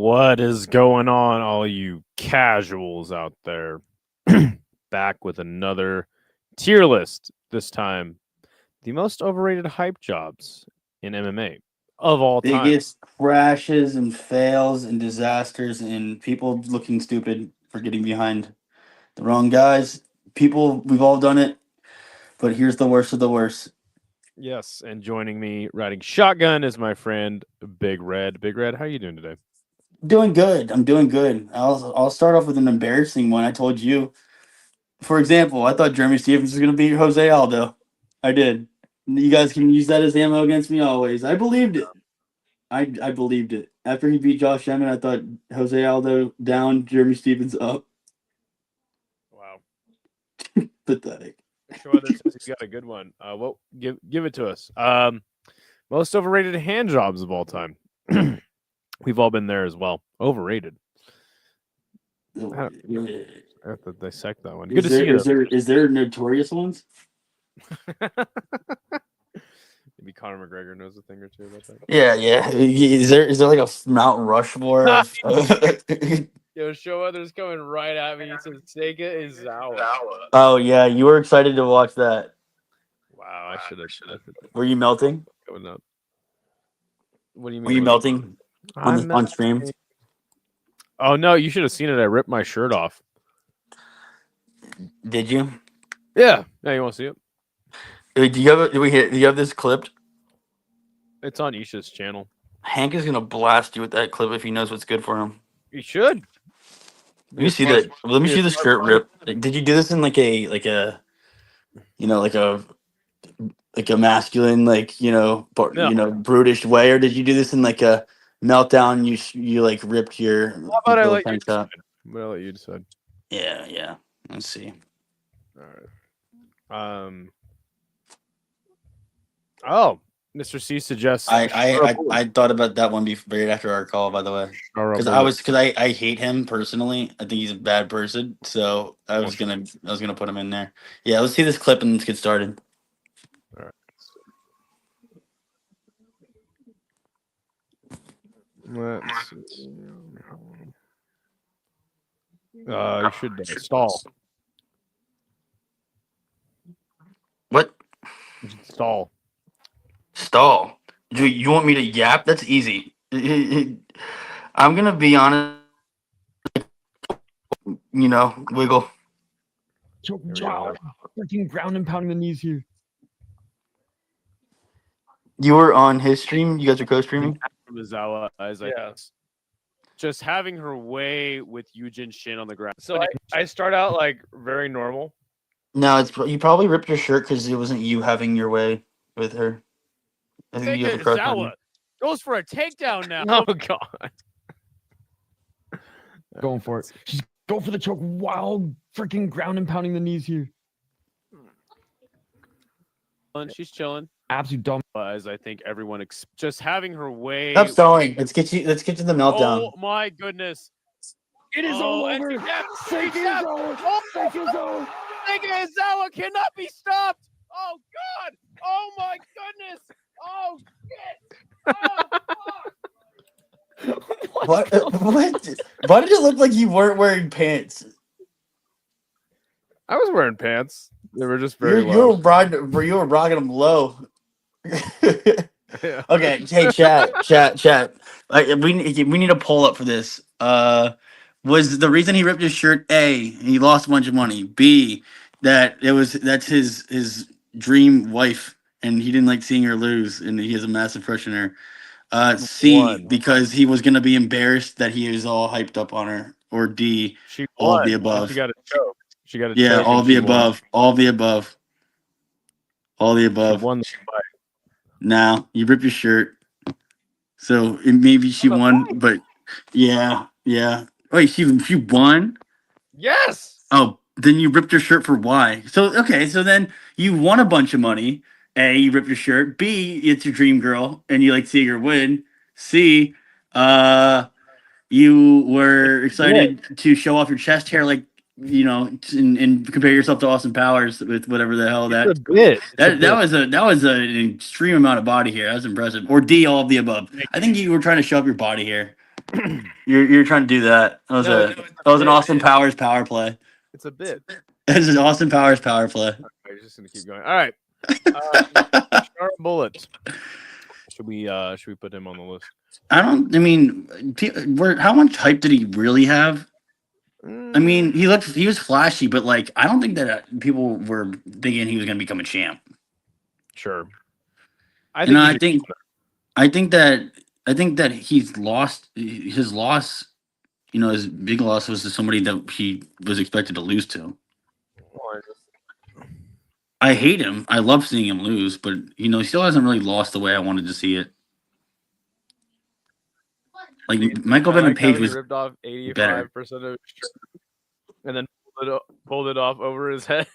What is going on, all you casuals out there? Back with another tier list. This time, the most overrated hype jobs in MMA of all time. Biggest crashes and fails and disasters and people looking stupid for getting behind the wrong guys. People, we've all done it, but here's the worst of the worst. Yes, and joining me riding shotgun is my friend Big Red. Big Red, how you doing today? Doing good. I'm doing good. I'll start off with an embarrassing one. I told you. For example, I thought Jeremy Stevens was gonna beat Jose Aldo. I did. You guys can use that as ammo against me always. I believed it. I believed it. After he beat Josh Emmett, I thought Jose Aldo down, Jeremy Stevens up. Wow. Pathetic. Show others says he's got a good one. Well, give it to us. Most overrated hand jobs of all time. We've all been there as well. Overrated. I have to dissect that one. Good to see you. Is there notorious ones? Maybe Conor McGregor knows a thing or two about that. Yeah. Is there like a Mount Rushmore of Yo, show others coming right at me. He says Sega is Zawa. Oh yeah, you were excited to watch that. Wow, I should have. Were you melting? Going up. What do you mean? Were you melting on stream? Oh no, you should have seen it. I ripped my shirt off. Did you? Yeah. Yeah, you want to see it? Do you have this clipped? It's on Isha's channel. Hank is gonna blast you with that clip if he knows what's good for him. You should. Let me see that. Let me see the shirt rip. Did you do this in like a masculine, brutish way, or did you do this in like a meltdown? You like ripped your. How about I let you decide? I'm gonna let you decide. Yeah. Let's see. All right. Oh, Mr. C suggests. I thought about that one right after our call, by the way, because I hate him personally. I think he's a bad person, so I was gonna put him in there. Yeah, let's see this clip and let's get started. All right. Let's see. You should stall. What? Stall. Stall. Do you want me to yap? That's easy. I'm gonna be honest. Wiggle. Wow. Freaking ground and pounding the knees here. You were on his stream. You guys are co-streaming. Mizawa, just having her way with Eugen Shin on the ground. So I start out like very normal. No, you probably ripped your shirt because it wasn't you having your way with her. I think you have a crush on her. Goes for a takedown now. Oh god. Going for it. She's going for the choke. Wild freaking ground and pounding the knees here. She's chilling. Absolute dumb. As I think everyone just having her way. Stop stalling. Let's get to the meltdown. Oh my goodness. It is all over. Sega Izawa cannot be stopped. Oh god. Oh my goodness. Oh shit. Oh fuck. What? Why did it look like you weren't wearing pants? I was wearing pants. They were just very low. You were rocking them low. Yeah. Okay, hey chat. Like we need a poll up for this. Was the reason he ripped his shirt A, he lost a bunch of money. B, that's his dream wife and he didn't like seeing her lose and he has a massive crush on her. C, because he was gonna be embarrassed that he was all hyped up on her. Or D, all of the above. She got a choke. All of the above. All of the above. All the above. She won the fight. Now you rip your shirt. So maybe she won, but yeah. Wait, she won? Yes. Oh, then you ripped your shirt for Y. So then you won a bunch of money. A, you ripped your shirt. B, it's your dream girl, and you like seeing her win. C, you were excited to show off your chest hair, like and compare yourself to Austin Powers with whatever the hell that was an extreme amount of body hair. That was impressive. Or D, all of the above. I think you were trying to show up your body hair. You're trying to do that. That was an Austin Powers power play. It's a bit. That was an Austin Powers power play. I'm just gonna keep going. All right. Char Bullet. Should we put him on the list? I mean, how much hype did he really have? I mean, he was flashy, but like, I don't think that people were thinking he was going to become a champ. Sure. I think that he's lost his loss. You know, his big loss was to somebody that he was expected to lose to. I hate him. I love seeing him lose, but he still hasn't really lost the way I wanted to see it. Like Michael Venom Page was ripped off 85% of his shirt and then pulled it off over his head.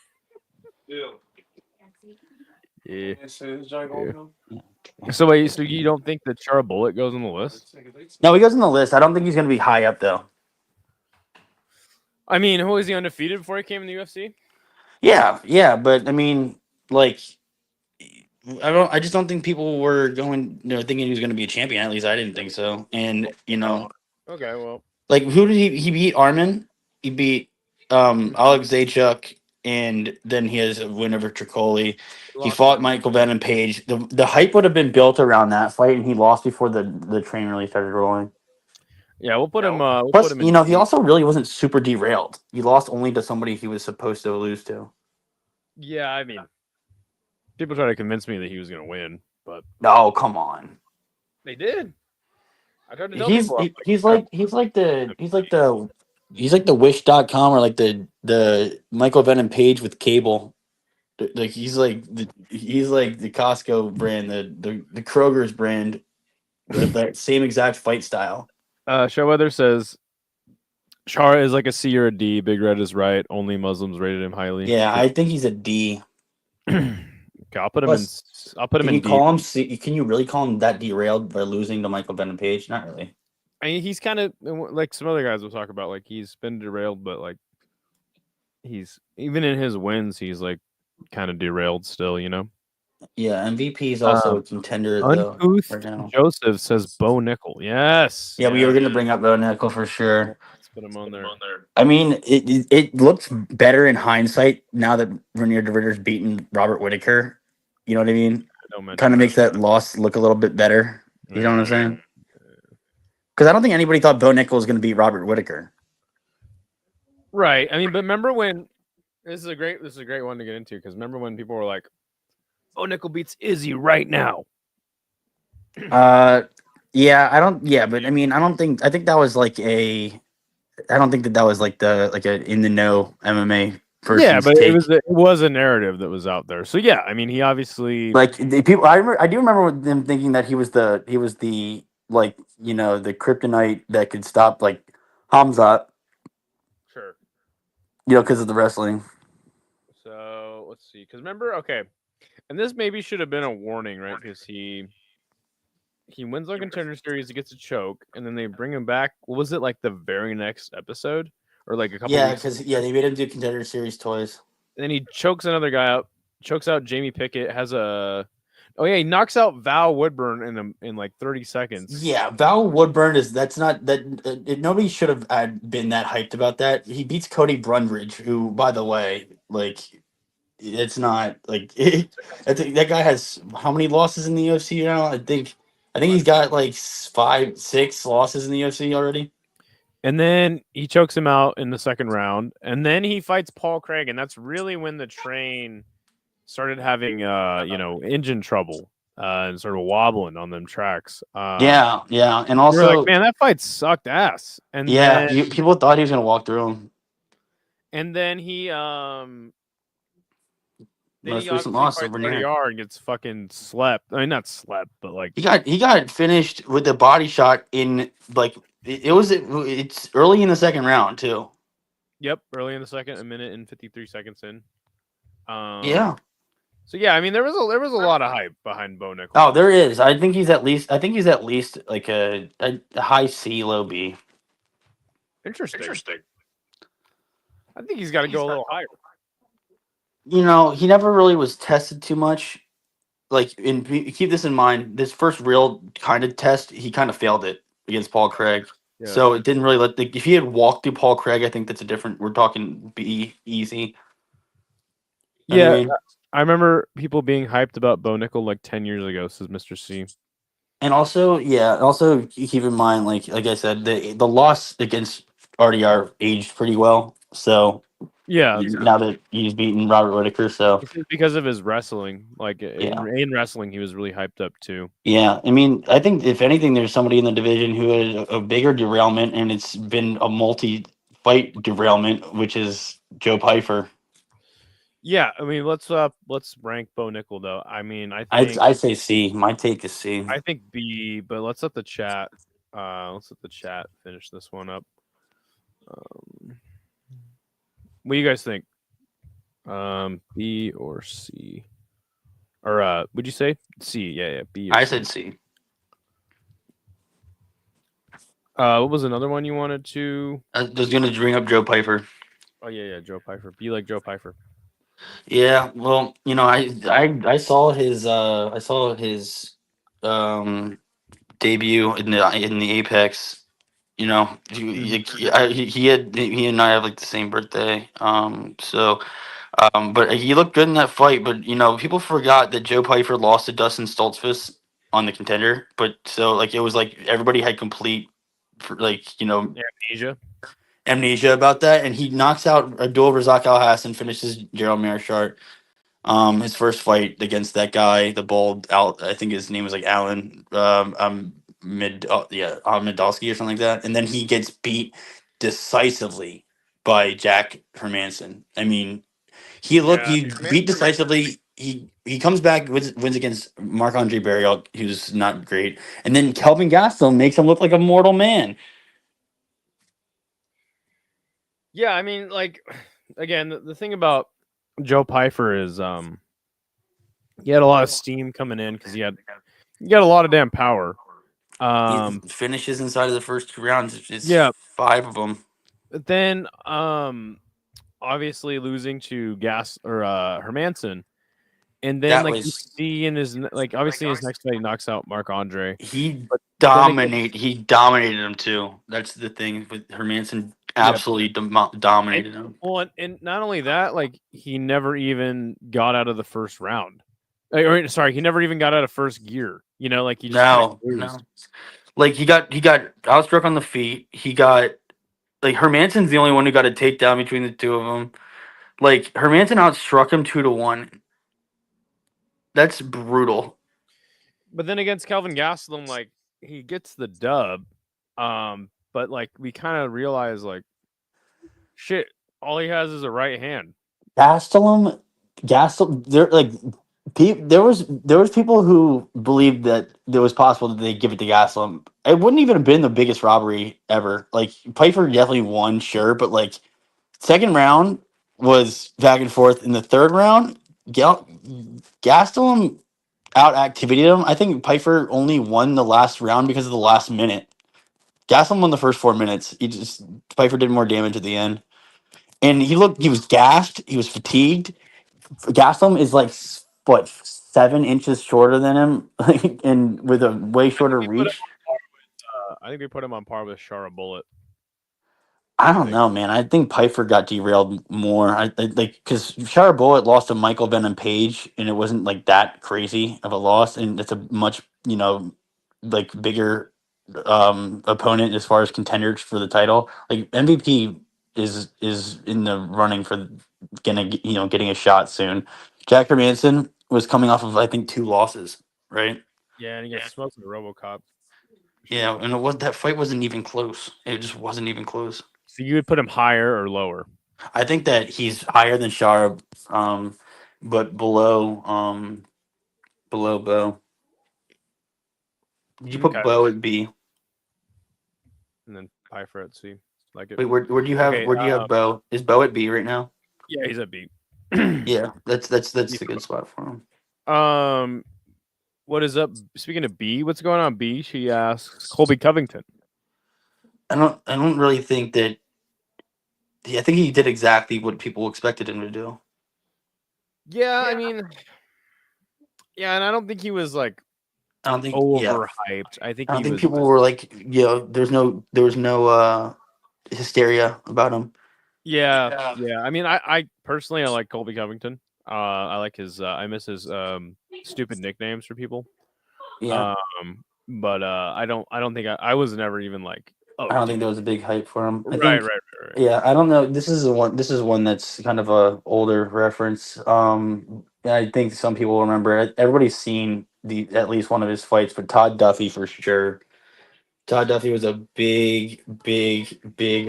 Yeah. So wait, so you don't think that Char Bullet goes on the list? No, he goes on the list. I don't think he's going to be high up though. I mean, who was he undefeated before he came in the UFC? Yeah, but I mean, like, I just don't think people were thinking he was going to be a champion. At least I didn't think so. And okay, well, like, who did he beat? Armin. He beat Alex Zaychuk, and then he has a win over Tricoli. He fought Michael Venom Page. The hype would have been built around that fight, and he lost before the train really started rolling. Yeah, we'll put him. Plus, he also really wasn't super derailed. He lost only to somebody he was supposed to lose to. Yeah, I mean, people try to convince me that he was going to win, but no, come on. They did. I tried to tell he's like the Wish.com or like the Michael Venom Page with cable. Like he's like the Costco brand, the Kroger's brand, that same exact fight style. Showweather says Char is like a C or a D. Big Red is right. Only Muslims rated him highly. Yeah, I think he's a D. Okay, I'll put him in. I'll put him in. Can you really call him that derailed by losing to Michael Venom Page? Not really. I mean, he's kind of like some other guys we'll talk about. Like he's been derailed, but like he's even in his wins, he's like kind of derailed still. Yeah, MVP is also a contender though. Right now. Joseph says Bo Nickel. Yes. Yeah, we were going to bring up Bo Nickel for sure. Let's put him on there. I mean, it looks better in hindsight now that Renier DeRitter's beaten Robert Whittaker. You know what I mean? Kind of makes that loss look a little bit better. You know what I'm saying? Because I don't think anybody thought Bo Nickel was going to beat Robert Whittaker. Right. I mean, but remember when this is a great one to get into, because remember when people were like, Bo Nickel beats Izzy right now. Yeah, but I mean, I think that was like I don't think that was like a in the know MMA person's yeah, but take. it was a narrative that was out there. So yeah, I mean, he obviously like the people. I do remember them thinking that he was the like the kryptonite that could stop like Hamzat. Sure. Because of the wrestling. So let's see. Because remember, okay, and this maybe should have been a warning, right? Because he wins the Contender Series, he gets a choke, and then they bring him back. What was it, like the very next episode, or like a couple? Yeah, because they made him do Contender Series toys. And then he chokes another guy out, chokes out Jamie Pickett. He knocks out Val Woodburn in like 30 seconds. Yeah, Val Woodburn nobody should have been that hyped about that. He beats Cody Brundridge, who, by the way, like it's not like I think that guy has how many losses in the UFC now? I think he's got like 5-6 losses in the UFC already. And then he chokes him out in the second round, and then he fights Paul Craig, and that's really when the train started having engine trouble and sort of wobbling on them tracks. Yeah, and also like, man, that fight sucked ass. And people thought he was gonna walk through him. And then he most recent loss over and gets fucking slept. I mean, not slept, but like he got finished with a body shot in like it's early in the second round too. Yep, early in the second, 1 minute and 53 seconds in. Yeah. So yeah, I mean there was a lot of hype behind Bo Nickel. Oh, there is. I think he's at least like a high C, low B. Interesting. I think he's got to go a little higher. He never really was tested too much. Like, keep this in mind. This first real kind of test, he kind of failed it against Paul Craig. Yeah. So it didn't really if he had walked through Paul Craig, I think that's a different. We're talking B easy. You know what I Yeah, mean? I remember people being hyped about Bo Nickel like 10 years ago, says Mr. C. And also, yeah, also keep in mind, like I said, the loss against RDR aged pretty well. So Yeah, now that he's beaten Robert Whitaker, so because of his wrestling. Like yeah, in wrestling, he was really hyped up too. yeah. I mean, I think if anything, there's somebody in the division who had a bigger derailment, and it's been a multi-fight derailment, which is Joe Pyfer. Yeah, I mean, let's rank Bo Nickel though. I mean, I say C. My take is C. I think B, but let's let the chat finish this one up. What do you guys think? B or C? Or would you say C? Yeah, B or I C. said C. What was another one you wanted to? I was gonna bring up Joe Pyfer. Oh yeah, Joe Pyfer. Be like Joe Pyfer. Yeah, well, I saw his um debut in the Apex. You know, he and I have like the same birthday. But he looked good in that fight. But people forgot that Joe Pyfer lost to Dustin Stoltzfus on the Contender. But so like it was like everybody had complete Amnesia. amnesia about that, and he knocks out Abdul Razak Al Hassan, finishes Gerald Mearshart. His first fight against that guy, the bald out, I think his name was like Alan, Ahmedowski or something like that, and then he gets beat decisively by Jack Hermanson. I mean, he beat decisively. He comes back, wins against Marc Andre Barrios, who's not great, and then Kelvin Gastelum makes him look like a mortal man. Yeah, I mean, like, again, the thing about Joe Pyfer is he had a lot of steam coming in because he got a lot of damn power. He finishes inside of the first 2 rounds. It's Yeah. 5 of them. But then obviously losing to Hermanson, and then That like you was see in his obviously in his next fight he knocks out Marc Andre. he But then again, he dominated him too. That's the thing with Hermanson. Yeah. Absolutely dominated him. well, and not only that, like he never even got out of the first round. Sorry, he never even got out of first gear. Like he just No, kinda no. cruised. Like he got outstruck on the feet. He got like Hermanson's the only one who got a takedown between the two of them. Like Hermanson outstruck him 2-1. That's brutal. But then against Kelvin Gastelum, like he gets the dub. But like we kind of realize like shit, all he has is a right hand. Gastelum, there like there was people who believed that it was possible that they give it to Gastelum. It wouldn't even have been the biggest robbery ever. Like Piper definitely won, sure, but like second round was back and forth. In the third round, Gastelum out activated him. I think Piper only won the last round because of the last minute. Gastelum won the first 4 minutes. Piper did more damage at the end. And he was gassed. He was fatigued. Gastelum is like what 7 inches shorter than him, and with a way shorter reach. I think they put him on par with Shara Bullet. I don't know, man. I think Piper got derailed more. I like because Shara Bullet lost to Michael Venom Page, and it wasn't like that crazy of a loss, and it's a much like bigger opponent as far as contenders for the title. Like MVP is in the running for getting a shot soon. Jack Hermanson was coming off of I think 2 losses, right? Yeah, and he gets smoked in the RoboCop. Yeah, and that fight wasn't even close. It just wasn't even close. So you would put him higher or lower? I think that he's higher than Shara, but below Bo. Did you put Okay. Bo at B? And then Pyfer at C. Like it. Wait, where do you have Okay, Bo? Is Bo at B right now? Yeah, he's at B. Yeah, that's a good spot for him. What is up? Speaking of B, what's going on? B. She asks Colby Covington. I don't really think that. I think he did exactly what people expected him to do. Yeah, I mean, yeah, and I don't think he was like. I don't think. Yeah, overhyped. I think I don't he think was. people were like, there was no hysteria about him. Yeah, Yeah. yeah. I mean, I personally I like Colby Covington. I like his. I miss his stupid nicknames for people. Yeah, But I don't think I was never even like, oh, I don't dude. think there was a big hype for him. I Right, think. right, right, right. Yeah, I don't know. This is one. This is one that's kind of a older reference. I think some people remember it. Everybody's seen the at least one of his fights, but Todd Duffy for sure. Todd Duffy was a big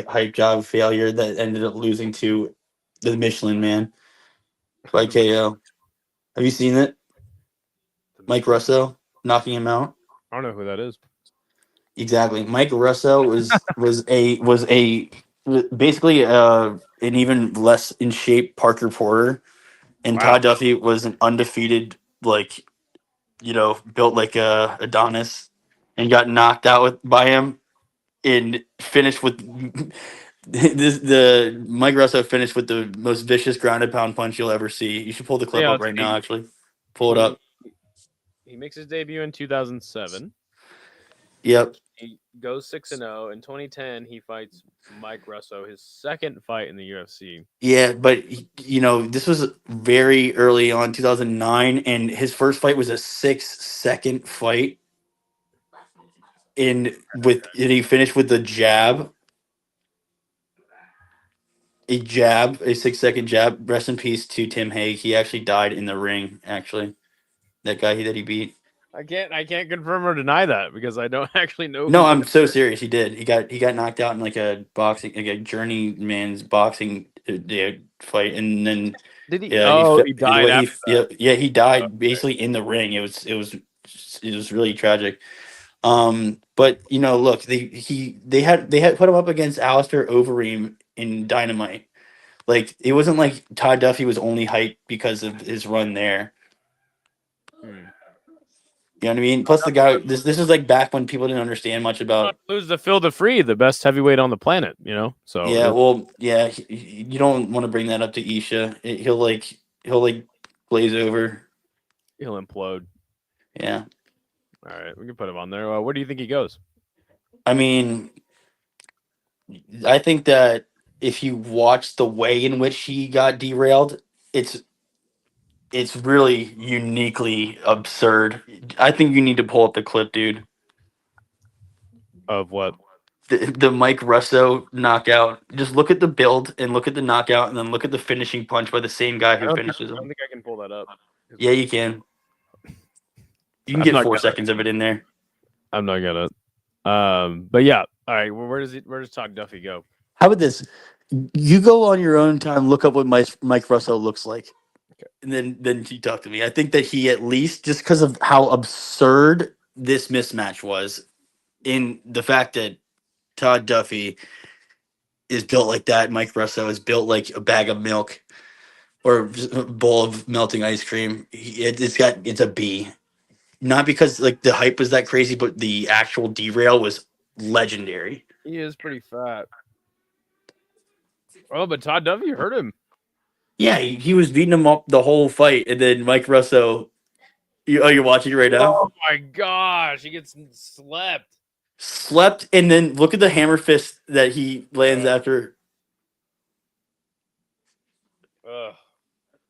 hype job failure that ended up losing to the Michelin Man by The, Mich- KO. Have you seen it? the Mike Michelin. Russo knocking him out. I don't know who that is. Exactly. Mike Russo was basically an even less in shape Parker Porter, and Wow. Todd Duffy was an undefeated, like, built like a Adonis, and got knocked out by him and finished with the Mike Russo finished with the most vicious grounded pound punch you'll ever see. You should pull the clip Yeah, up let's right now. see. Actually, pull it He up. he makes his debut in 2007. Yep. He goes 6-0. In 2010, he fights Mike Russo, his second fight in the UFC. Yeah, but this was very early on, 2009, and his first fight was a 6-second fight. And he finished with the jab, a 6-second jab. Rest in peace to Tim Hague. He actually died in the ring. Actually, that guy that he beat. I can't confirm or deny that because I don't actually know No, who the I'm so serious. He did. He got knocked out in like a boxing, like a journeyman's boxing fight, and then did he. yeah, Oh, he died after that. yeah, he Okay. died basically in the ring. It was really tragic. But look, they had put him up against Alistair Overeem in Dynamite. Like, it wasn't like Todd Duffy was only hyped because of his run there. Hmm. You know what I mean? Plus, the guy. This is like back when people didn't understand much about. Lose to Phil the Free, the best heavyweight on the planet. So Yeah, well, yeah, you don't want to bring that up to Isha. He'll glaze over. he'll implode. Yeah, All right, we can put him on there. Where do you think he goes? I mean, I think that if you watch the way in which he got derailed, it's really uniquely absurd. I think you need to pull up the clip, dude. Of what? The Mike Russo knockout. Just look at the build and look at the knockout, and then look at the finishing punch by the same guy who finishes I don't him. think I can pull that up. Yeah, you can. You can I'm get not 4 seconds of it in there. I'm not gonna. But yeah. All right. Well, where does Todd Duffy go? How about this? You go on your own time, look up what Mike Russo looks like, Okay. and then you talk to me. I think that he, at least just because of how absurd this mismatch was, in the fact that Todd Duffy is built like that, Mike Russo is built like a bag of milk or just a bowl of melting ice cream. It's a B. Not because like the hype was that crazy, but the actual derail was legendary. He is pretty fat. Oh, but Todd Duffy hurt him. Yeah, he was beating him up the whole fight, and then Mike Russo. You're watching it right now. Oh my gosh, he gets slept. Slept, and then look at the hammer fist that he lands Uh, after. Ugh.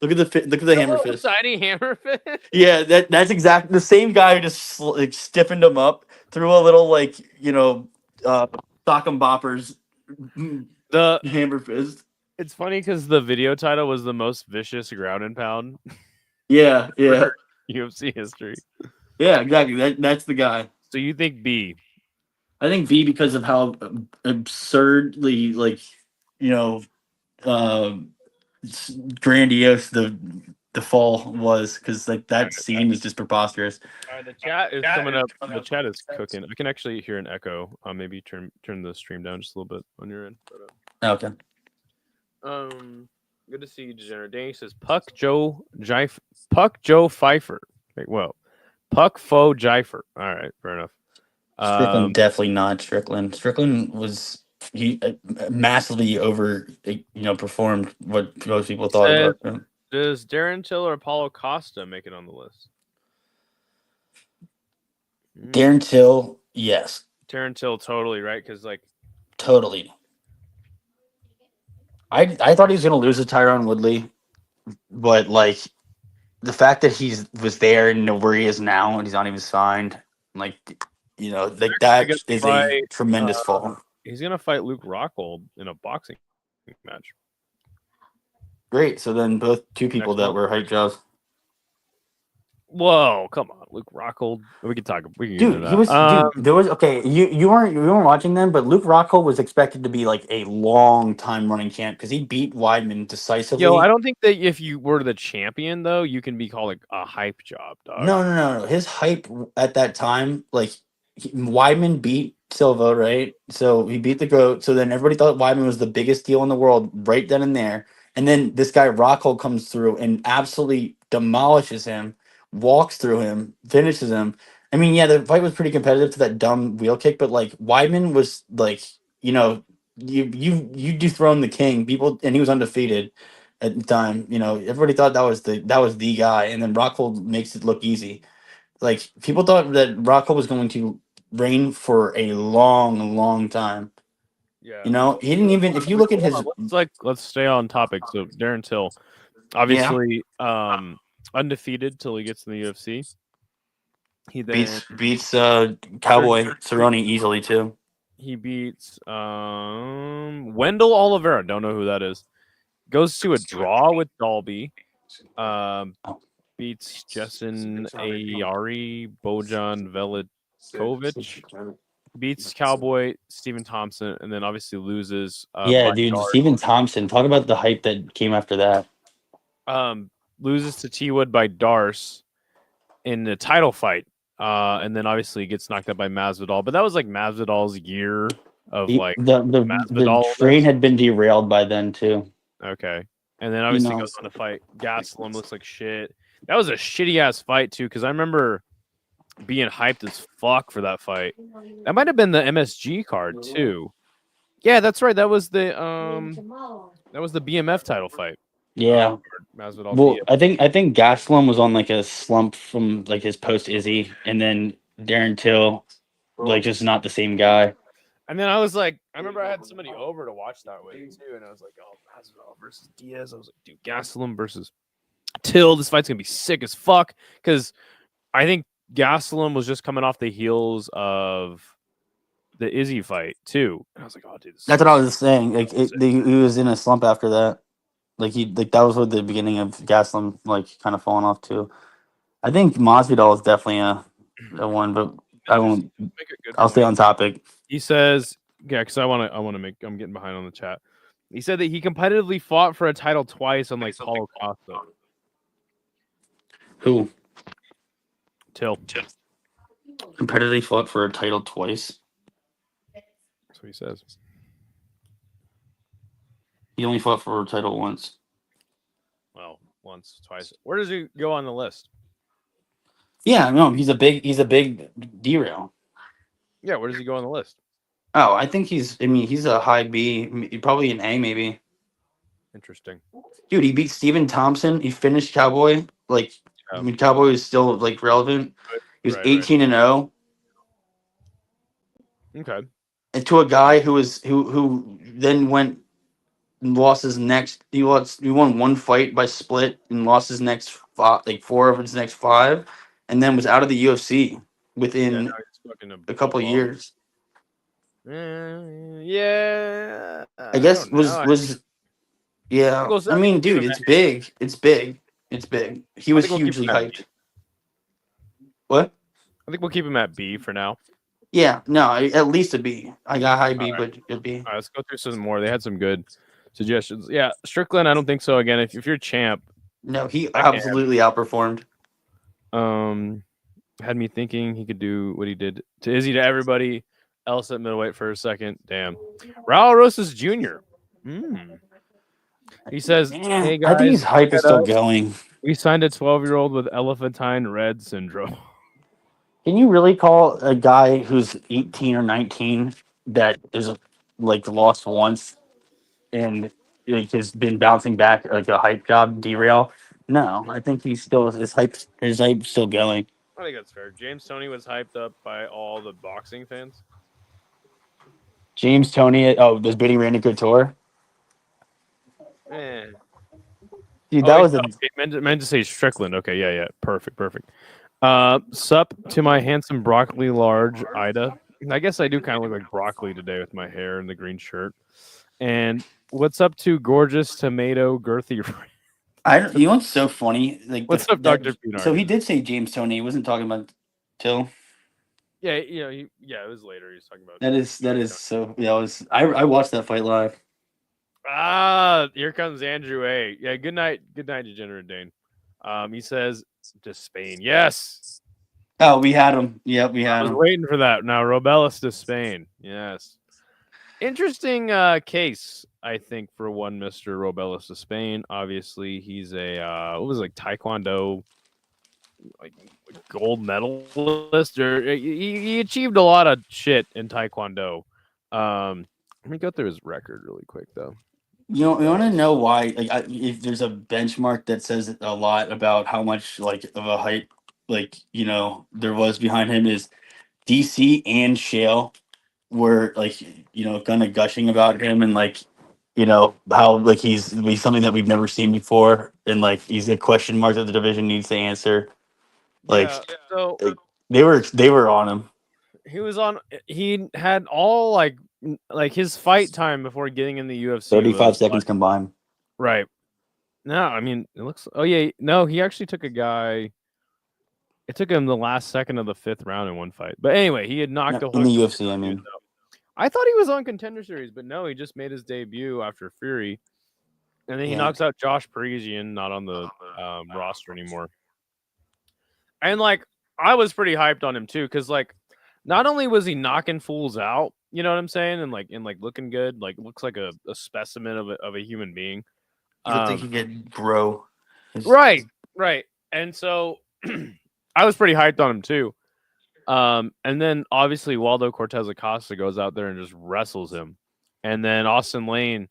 Look at the hammer Oh, fist. tiny hammer fist. Yeah, that's exactly the same guy who just like stiffened him up, threw a little sock and boppers The hammer fist. It's funny because the video title was the most vicious ground and pound Yeah, yeah, for UFC history. yeah, exactly. That's the guy. So you think B? I think B, because of how absurdly you know uh, grandiose the fall was, because like that scene is just preposterous. All right, the chat is coming up. The chat is cooking. I can actually hear an echo. Maybe turn the stream down just a little bit on your end. Okay. Good to see you, Degenerate. Danny says Puck Joe Pfeiffer. Well, Puck Fo Jeifer. All right, fair enough. Strickland definitely not Strickland. Strickland was he massively performed what most people thought about him. Does Darren Till or Apollo Costa make it on the list? Darren Till, yes, Taryn Till, totally right. Because like, totally. I thought he was gonna lose to Tyron Woodley, but like the fact that he's was there and know where he is now and he's not even signed, like like I that guess is a right. tremendous fall. He's gonna fight Luke Rockhold in a boxing match Great. So then both two people next that month. were hype jobs. Whoa, come on, Luke Rockhold. We can talk. We can get Dude, into he that. was there was okay, you weren't watching them, but Luke Rockhold was expected to be like a long time running champ because he beat Weidman Yo, I decisively. don't think that if you were the champion though, you can be called like a hype job, dog. No. His hype at that time, like Weidman beat Silva, right? So he beat the GOAT. So then everybody thought Weidman was the biggest deal in the world right then and there. And then this guy Rockhold comes through and absolutely demolishes him, walks through him, finishes him. I mean, yeah, the fight was pretty competitive to that dumb wheel kick, but like Weidman was like, you dethroned the king, people, and he was undefeated at the time. Everybody thought that was the guy, and then Rockhold makes it look easy. Like people thought that Rockhold was going to reign for a long, long time. Yeah. He didn't even. If you look at his, Let's stay on topic. So Darren Till, yeah, obviously, undefeated till he gets in the UFC. He then beats Cowboy Cerrone easily too. he beats Wendell Oliveira. Don't know who that is. Goes to a draw with Dalby. Beats Jason Ayari, Bojan Velikovic. Beats Cowboy Stephen Thompson, and then obviously loses. Yeah, By dude, Dart. Stephen Thompson. Talk about the hype that came after that. Loses to T Wood by Darce in the title fight. And then obviously gets knocked out by Masvidal. But that was like Masvidal's year of like The Masvidal. train had been derailed by then too. Okay. And then obviously goes on to fight Gastelum, looks like shit. That was a shitty ass fight too, because I remember being hyped as fuck for that fight. That might have been the MSG card too. Yeah, that's right. That was the BMF title fight. Yeah. Masvidal Well, beat him. I think Gastelum was on like a slump from like his post Izzy, and then Darren Till, like just not the same guy. And then I was like, I remember I had somebody over to watch that with too, and I was like, oh, Masvidal versus Diaz. I was like, dude, Gastelum versus Till. This fight's gonna be sick as fuck. Because I think Gastelum was just coming off the heels of the Izzy fight too, and I was like, oh, dude, That's what I was saying. Like he was in a slump after that. Like that was what the beginning of Gaslam like kind of falling off too. I think Masvidal is definitely a one, but I won't. Make a good I'll stay point. on topic. He says, yeah, because I want to make. I'm getting behind on the chat. He said that he competitively fought for a title twice, unlike Paulo Costa. Who Till. competitively fought for a title twice? That's what he says. He only fought for a title once. Well, once, twice. Where does he go on the list? Yeah, no, he's a big derail. Yeah, where does he go on the list? Oh, I think he's a high B, probably an A maybe. Interesting. Dude, he beat Stephen Thompson. He finished Cowboy. Like, Yeah. Cowboy was still like relevant. He was Right. 18-0. Okay. And to a guy who then went and lost his next. He won one fight by split and lost his next four of his next five, and then was out of the UFC within now he's fucking a couple of years. Yeah. I guess don't know. was yeah. I mean, dude, it's big. It's big. It's big. He was hugely hyped. What? I think we'll keep him at B for now. Yeah, no, at least a B. I got high B, but a B. All right, let's go through some more. They had some good suggestions. Yeah, Strickland, I don't think so. Again, if you're champ, no, he absolutely outperformed. Had me thinking he could do what he did to Izzy to everybody else at middleweight for a second. Damn, Raul Rosas Jr. He says, "Hey guys, I think his hype is still going." We signed a 12-year-old with elephantine red syndrome." Can you really call a guy who's 18 or 19 that is like lost once and like, has been bouncing back like a hype job derail? No, I think he's still his hype's still going. I think that's fair. James Toney was hyped up by all the boxing fans. James Toney, was beating Randy Couture. Eh. Dude, Oh, that wait, was no, meant to say Strickland. Okay, yeah, perfect. Sup to my handsome broccoli large Ida. I guess I do kind of look like broccoli today with my hair and the green shirt. And what's up to gorgeous tomato girthy? You know what's so funny? Like What's up, Dr. Peanut? So he did say James Toney. He wasn't talking about Till. Yeah, it was later. He was talking about That is so. Yeah, I watched that fight live. Here comes Andrew A. Yeah, good night, Degenerate Dane. He says to Spain. Yes. Oh, we had him. Yep, we I had was him. waiting for that. Now Robelis to Spain. Yes. Interesting case, I think, for one Mr. Robelis to Spain. Obviously, he's a Taekwondo like gold medalist, or he achieved a lot of shit in Taekwondo. Let me go through his record really quick though. You want to know why? Like, if there's a benchmark that says a lot about how much like of a hype, there was behind him, is DC and Shale were like, kind of gushing about him, and like, how like he's something that we've never seen before, and like he's a question mark that the division needs to answer. Like, So like, they were on him. he was on. He had all like his fight time before getting in the UFC. 35 seconds combined. Right. No, I mean it looks. Oh yeah, no, he actually took a guy. It took him the last second of the 5th round in one fight. But anyway, he had knocked in the UFC. I mean, I thought he was on Contender Series, but no, he just made his debut after Fury, and then he knocks out Josh Parisian, not on the roster anymore. And like, I was pretty hyped on him too, because like, not only was he knocking fools out, you know what I'm saying, and like looking good, like looks like a specimen of a human being. You would think he'd get bro. Right. And so I was pretty hyped on him too. And then obviously Waldo Cortez Acosta goes out there and just wrestles him. And then Austin Lane,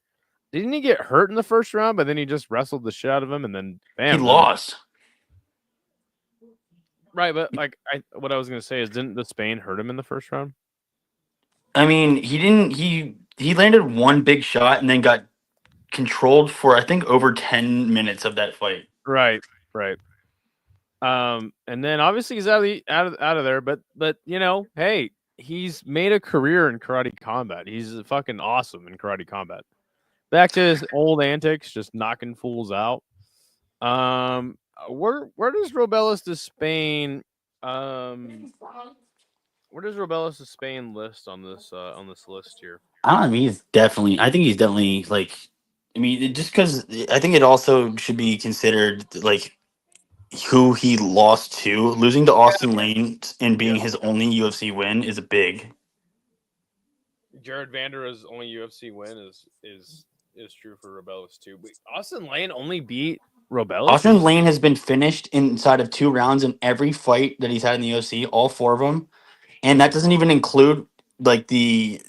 didn't he get hurt in the first round? But then he just wrestled the shit out of him, and then bam, he lost. Right, but like what I was gonna say is, didn't the Spain hurt him in the first round? I mean, he didn't. He landed one big shot and then got controlled for I think over 10 minutes of that fight. Right. And then obviously he's out of there, but hey, he's made a career in karate combat. He's fucking awesome in karate combat. Back to his old antics, just knocking fools out. Where does Robelis to Spain? Where does Robelis to Spain list on this list here? I don't know. I mean, I think he's definitely like. I mean, just because I think it also should be considered like who he lost to. Losing to Austin Lane and being his only UFC win is a big. Jared Vander's only UFC win is true for Robelis too. But Austin Lane only beat Robelis. Austin Lane has been finished inside of 2 rounds in every fight that he's had in the UFC, all 4 of them, and that doesn't even include like the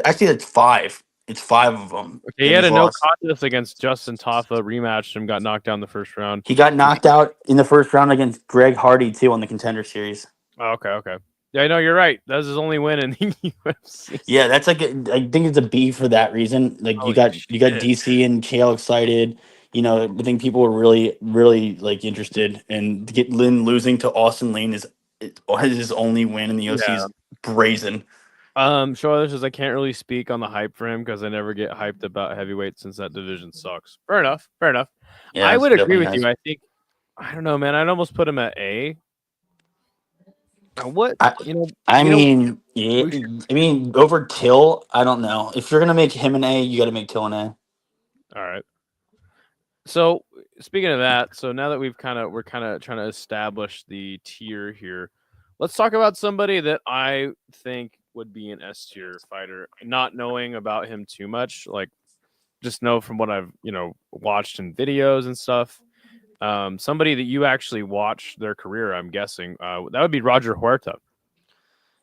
actually that's 5. It's 5 of them. Okay, he had a no contest against Justin Taffa, rematched him, got knocked down the first round. He got knocked out in the first round against Greg Hardy too on the Contender Series. Oh, okay. Yeah, no, you're right. That's his only win in the UFC. Yeah, that's like I think it's a B for that reason. Like you got DC and Chael excited. I think people were really, really like interested, and to get Lynn losing to Austin Lane is his only win in the UFC is brazen. Sure, this is I can't really speak on the hype for him because I never get hyped about heavyweight since that division sucks. Fair enough. Yeah, I would agree with you. I think I don't know, man. I'd almost put him at A. What I mean, over Till, I don't know. If you're gonna make him an A, you got to make Till an A. All right. So speaking of that, so now that we're kind of trying to establish the tier here, let's talk about somebody that I think would be an S tier fighter. Not knowing about him too much, like just know from what I've watched in videos and stuff. Somebody that you actually watched their career, I'm guessing, that would be Roger Huerta.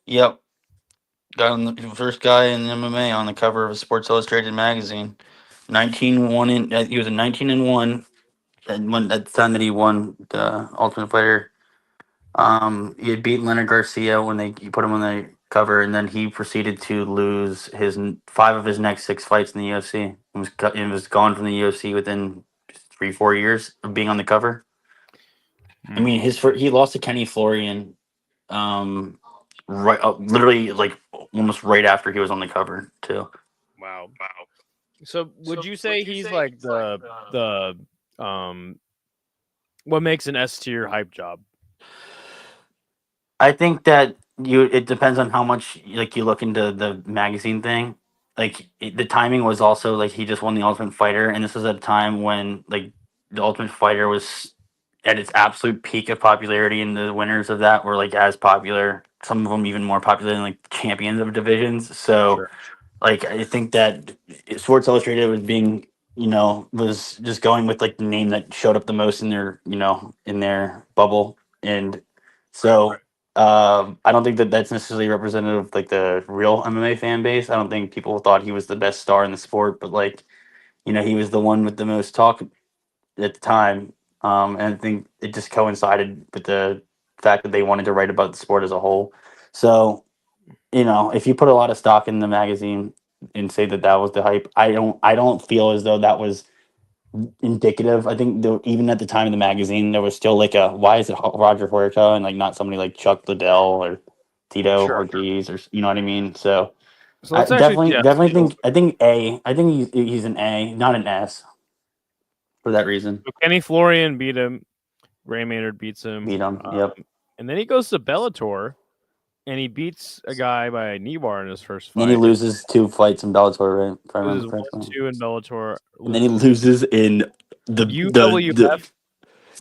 Yep, got the first guy in MMA on the cover of a Sports Illustrated magazine. 19-1 he was a 19-1 and when at the time that he won the Ultimate Fighter He had beaten Leonard Garcia when you put him on the cover, and then he proceeded to lose 5 of his next 6 fights in the UFC. And was gone from the UFC within 3-4 years of being on the cover. I mean, he lost to Kenny Florian, right, literally like almost right after he was on the cover too. Wow. So would you say he's like the what makes an S tier hype job? I think that it depends on how much like you look into the magazine thing. Like the timing was also like he just won the Ultimate Fighter, and this was at a time when like the Ultimate Fighter was at its absolute peak of popularity, and the winners of that were like as popular, some of them even more popular than like champions of divisions. So Sure. like I think that Sports Illustrated was being was just going with like the name that showed up the most in their in their bubble, and so I don't think that that's necessarily representative of like the real MMA fan base. I don't think people thought he was the best star in the sport, but like he was the one with the most talk at the time, and I think it just coincided with the fact that they wanted to write about the sport as a whole. So if you put a lot of stock in the magazine and say that that was the hype, I don't feel as though that was indicative. I think even at the time of the magazine, there was still like a why is it Roger Huerta and like not somebody like Chuck Liddell or Tito Sure. Ortiz or you know what I mean? So So I let's actually definitely think I think he's an A, not an S for that reason. So Kenny Florian beat him. Ray Maynard beats him. Beat him. Yep. And then he goes to Bellator and he beats a guy by a knee bar in his first And then he fight. loses 2 fights in Bellator, right? If I remember Loses correctly. 1-2 in Bellator. And then he loses in the UWF.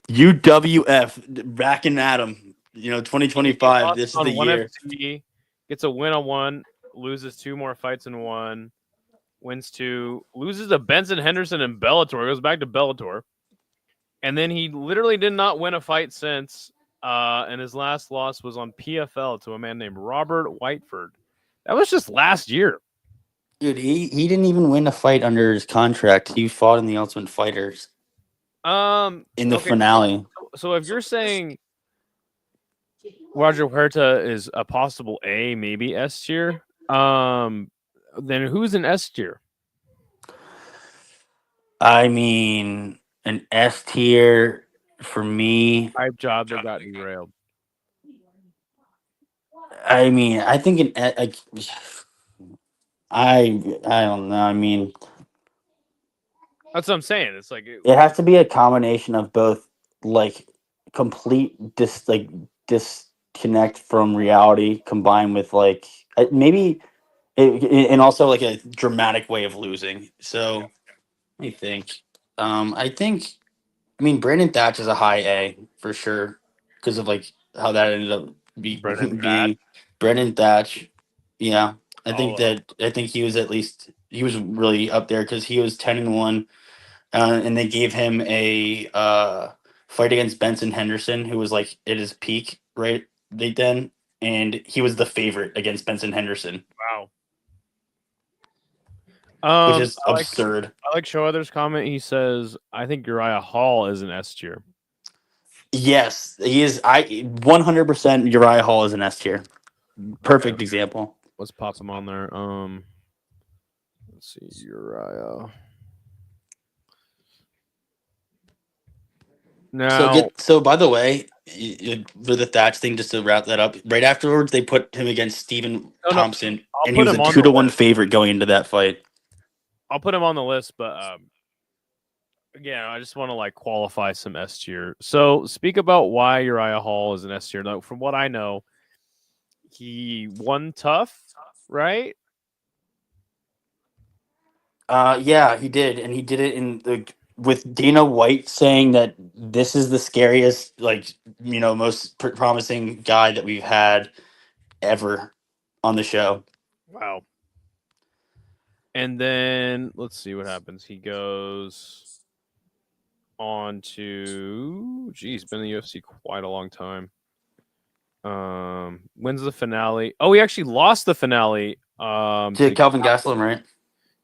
UWF racking at him. He 2025. lost This is on the one year. FC, gets a win on one, loses 2 more fights in one, wins 2, loses to Benson Henderson in Bellator, goes back to Bellator. And then he literally did not win a fight since. And his last loss was on PFL to a man named Robert Whiteford. That was just last year. Dude, he didn't even win a fight under his contract. He fought in the Ultimate Fighters in the finale. So if you're saying Roger Huerta is a possible A, maybe S tier, then who's an S tier? I mean, an S tier for me. Hype job that got derailed. I mean, I think I don't know. I mean, That's what I'm saying. It's like it has to be a combination of both, like complete disconnect from reality combined with like maybe and also like a dramatic way of losing. So let me think. I mean Brandon Thatch is a high A for sure because of like how that ended up Brennan being Brandon Thatch. Yeah, I think I'll, he was really up there because he was 10-1. And they gave him a fight against Benson Henderson, who was like at his peak right then, and he was the favorite against Benson Henderson, wow. which is absurd. I like Showother's comment. He says, "I think Uriah Hall is an S tier." Yes, he is. 100% Uriah Hall is an S tier. Perfect example. Let's pop him on there. Let's see, Uriah. Now, So by the way, for the Thatch thing, just to wrap that up, right afterwards they put him against Stephen Thompson, and he was a 2-1 favorite going into that fight. I'll put him on the list, but again, I just want to like qualify some S tier. So speak about why Uriah Hall is an S tier. Now, from what I know, he won tough, right? Yeah, he did, and he did it with Dana White saying that this is the scariest, like most promising guy that we've had ever on the show. Wow. And then let's see what happens. He goes on to, geez, been in the UFC quite a long time. Wins the finale. Oh, he actually lost the finale. To Kelvin Gastelum, right?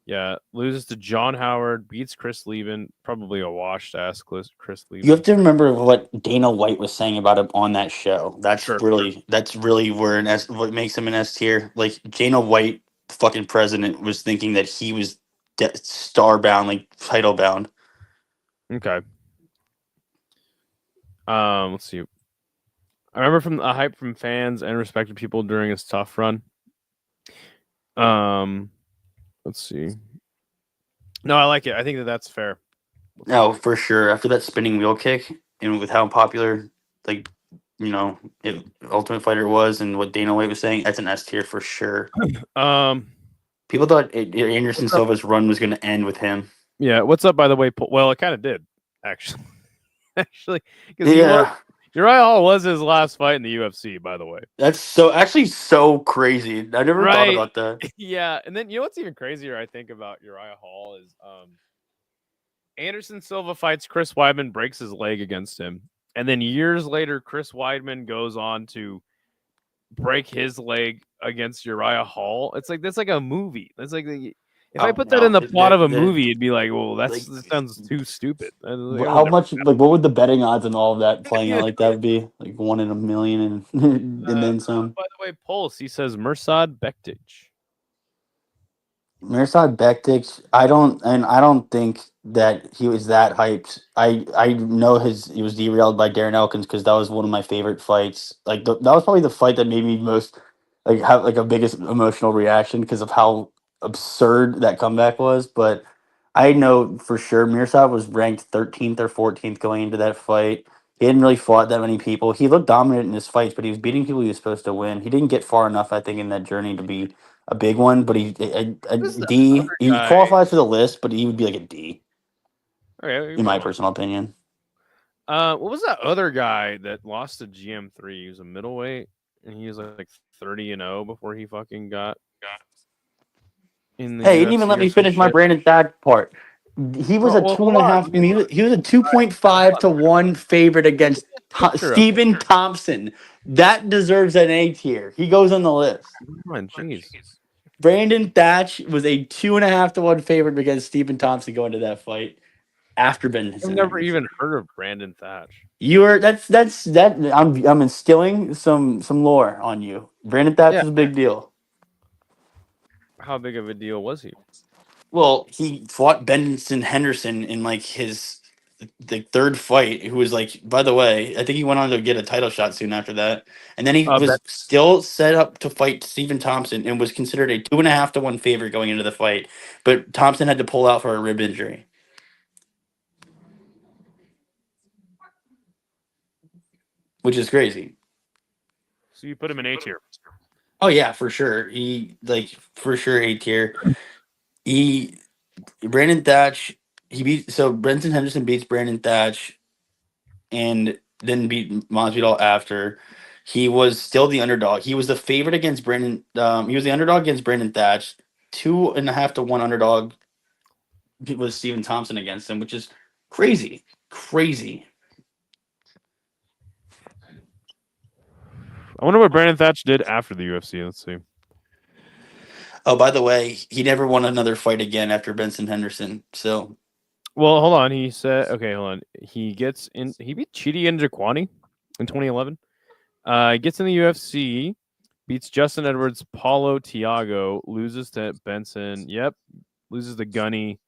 Yeah, loses to John Howard, beats Chris Lieben, probably a washed ass Chris You have Lieben. to remember what Dana White was saying about him on that show. That's Sure. really where what makes him an S tier. Like Dana White, fucking president, was thinking that he was star bound, like title bound. Okay. Let's see. I remember from a hype from fans and respected people during his tough run. Let's see. No, I like it. I think that's fair. No, for sure. After that spinning wheel kick, and with how popular, like, Ultimate Fighter was, and what Dana White was saying, that's an S tier for sure. Um, People thought Anderson What's up? Silva's run was going to end with him. Yeah, what's up, by the way? Well, it kind of did, actually. Actually, because Yeah, Uriah Hall was his last fight in the UFC, by the way. that's so crazy. I never thought Right. about that. Yeah, and then you know what's even crazier, I think, about Uriah Hall is Anderson Silva fights Chris Weidman, breaks his leg against him, and then years later, Chris Weidman goes on to break his leg against Uriah Hall. It's like that's like a movie. That's like if I put that in the plot of a movie, it'd be like, well, that sounds too stupid. How much? Like, what would the betting odds and all of that playing out like that would be? Like 1 in a million, and then some. By the way, Pulse, he says Mirsad Bektic. Mirsad Bektic, I don't think that he was that hyped. I know he was derailed by Darren Elkins because that was one of my favorite fights. Like that was probably the fight that made me most like have like a biggest emotional reaction because of how absurd that comeback was. But I know for sure Mirsad was ranked 13th or 14th going into that fight. He hadn't really fought that many people. He looked dominant in his fights, but he was beating people he was supposed to win. He didn't get far enough, I think, in that journey to be a big one, but a Who's the D. other He guy? qualifies for the list, but he would be like a D Okay, in my personal opinion. what was that other guy that lost to GM3? He was a middleweight, and he was like 30-0 before he fucking got in the Hey, you didn't even UFC let or me some finish my shit. Brandon Thatch part. He was Bro, a well, two hold and a on. half. He was a 2.5 to 1 favorite against Picture of Stephen Thompson. That deserves an A tier. He goes on the list. Come on, jeez. Brandon Thatch was a 2.5 to 1 favorite against Stephen Thompson going to that fight after I've Benson never Henderson. even heard of Brandon Thatch. You are that's that. I'm instilling some lore on you. Brandon Thatch Yeah. was a big deal. How big of a deal was he? Well, he fought Benson Henderson in like his the third fight, who was like, by the way, I think he went on to get a title shot soon after that. And then he was still set up to fight Stephen Thompson and was considered a 2.5 to 1 favorite going into the fight. But Thompson had to pull out for a rib injury. Which is crazy. So you put him in A tier. Oh yeah, for sure. For sure A tier. He Brandon Thatch, Brenton Henderson beats Brandon Thatch and then beat Masvidal after. He was still the underdog. He was the favorite against Brandon. He was the underdog against Brandon Thatch. 2.5 to 1 underdog was Stephen Thompson against him, which is crazy. Crazy. I wonder what Brandon Thatch did after the UFC. Let's see. Oh, by the way, he never won another fight again after Benson Henderson. So Well, hold on. He said, okay, hold on. He gets in. He beat Chidi Njokwani in 2011. He gets in the UFC, beats Justin Edwards, Paulo Tiago, loses to Benson. Yep, loses to Gunny,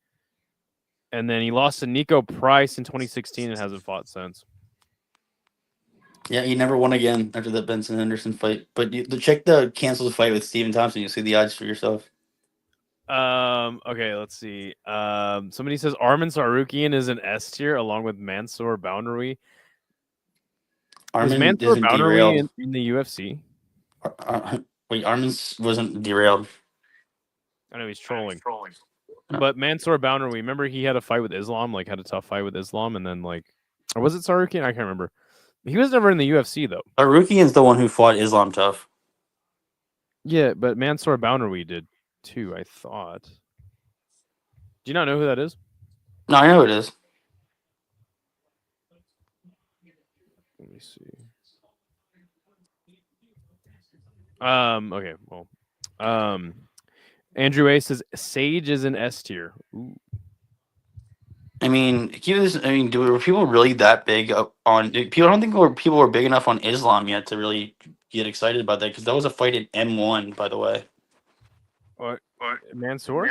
and then he lost to Nico Price in 2016 and hasn't fought since. yeah, he never won again after that Benson Henderson fight. But check the canceled fight with Stephen Thompson. You'll see the odds for yourself. Okay, let's see. Somebody says Arman Sarukian is an S tier along with Mansoor Boundary. Was Armin Mansoor isn't Boundary derailed. in the UFC? Wait, Armin's wasn't derailed. I know he's trolling. But Mansoor Boundary, remember he had a fight with Islam, like had a tough fight with Islam, and then like, or was it Sarukian? I can't remember. He was never in the UFC though. Sarukian's the one who fought Islam tough. Yeah, but Mansoor Boundary did too, I thought. Do you not know who that is? No, I know it is. Let me see. Okay, well, Andrew A says Sage is an S tier. Ooh. I mean, were people really that big up on? People, I don't think people were big enough on Islam yet to really get excited about that, because that was a fight in M1, by the way. What? Mansoor?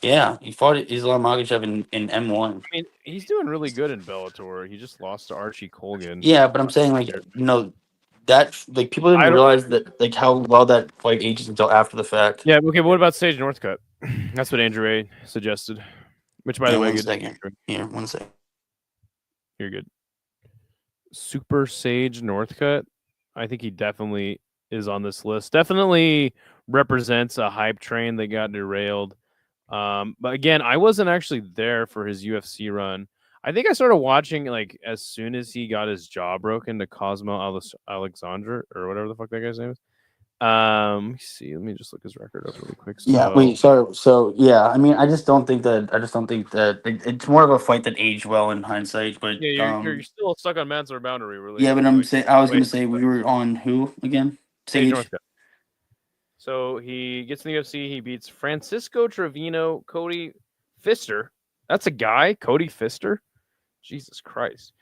Yeah, he fought Islam Makhachev in M1. I mean, he's doing really good in Bellator. He just lost to Archie Colgan. Yeah, but I'm saying, like, that, like, people didn't I don't- realize that, like, how well that fight ages until after the fact. Yeah, okay, but what about Sage Northcutt? That's what Andrew A suggested. Which, by the way, One good. second. Here, 1 second. You're good. Super Sage Northcutt. I think he definitely is on this list. Definitely represents a hype train that got derailed. But again, I wasn't actually there for his UFC run. I think I started watching like as soon as he got his jaw broken to Cosmo Alexander or whatever the fuck that guy's name is. Let me see. Let me just look his record up really quick. Yeah, wait. So yeah, I mean, I just don't think that. It's more of a fight that aged well in hindsight. But Yeah, you're still stuck on Mansour boundary, really. yeah, but Like, I was gonna wait, say we were on who again? Sage Sage. Northcutt. So he gets in the UFC. He beats Francisco Trevino, Cody Fister. That's a guy, Cody Fister. Jesus Christ.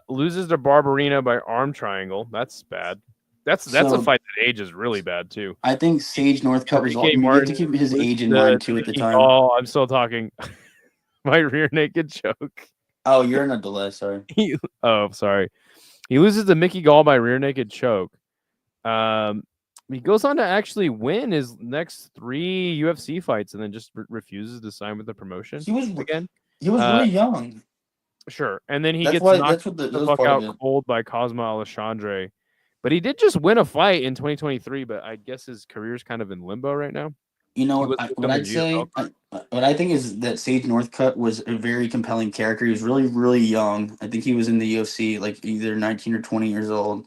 Loses to Barbarina by arm triangle. That's bad. That's a So fight that ages really bad too. I think Sage Northcutt was. DK You have to Martin keep his loses age in mind too at the time. Oh, I'm still talking. My rear naked choke. Oh, you're in a delay. Sorry. Sorry. He loses to Mickey Gall by rear naked choke. He goes on to actually win his next 3 UFC fights and then just refuses to sign with the promotion. He was again. He was really young. Sure, and then he That's gets why. knocked That's what the fuck out cold by Cosmo Alexandre. But he did just win a fight in 2023. But I guess his career's kind of in limbo right now. You know, What I think is that Sage Northcutt was a very compelling character. He was really, really young. I think he was in the UFC like either 19 or 20 years old.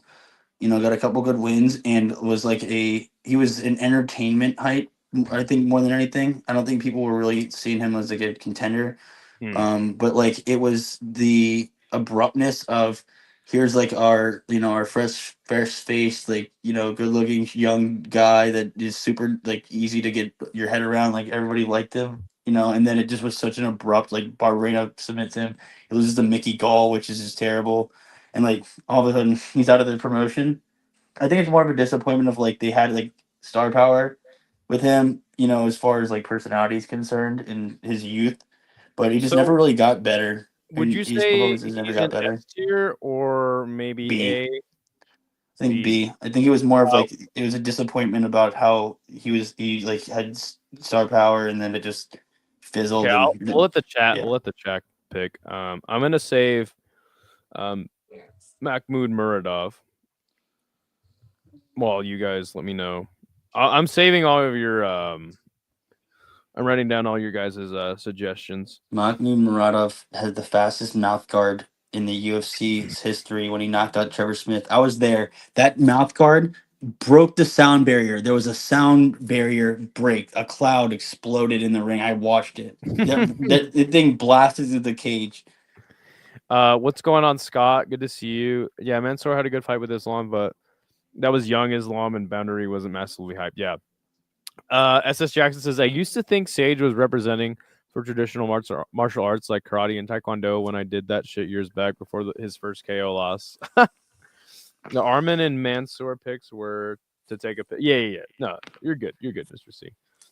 You know, got a couple good wins and was like he was an entertainment hype. I think more than anything, I don't think people were really seeing him as like a contender. But like it was the abruptness of here's like our fresh faced like good looking young guy that is super like easy to get your head around, like everybody liked him, and then it just was such an abrupt, like Barbarino submits him, he loses to Mickey Gall, which is just terrible, and like all of a sudden he's out of the promotion. I think it's more of a disappointment of like they had like star power with him, as far as like personality is concerned in his youth, but he just never really got better. Would you His say performances never he's got an better. S tier or maybe B. A? I think B. I think it was more of like it was a disappointment about how he like had star power and then it just fizzled. Okay, we'll let the chat. Yeah. We'll let the chat pick. I'm gonna save Mahmoud Muradov. Well, you guys let me know. I'm saving all of your. I'm writing down all your guys' suggestions. Mahmoud Muradov had the fastest mouth guard in the UFC's history when he knocked out Trevor Smith. I was there. That mouth guard broke the sound barrier. There was a sound barrier break. A cloud exploded in the ring. I watched it. That thing blasted through the cage. What's going on, Scott? Good to see you. Yeah, Mansour had a good fight with Islam, but that was young Islam and Boundary wasn't massively hyped. Yeah. SS Jackson says, I used to think Sage was representing for traditional martial arts like karate and taekwondo when I did that shit years back before his first KO loss. The Armin and Mansour picks were to take a pick. Yeah. No, you're good. You're good, Mr. C.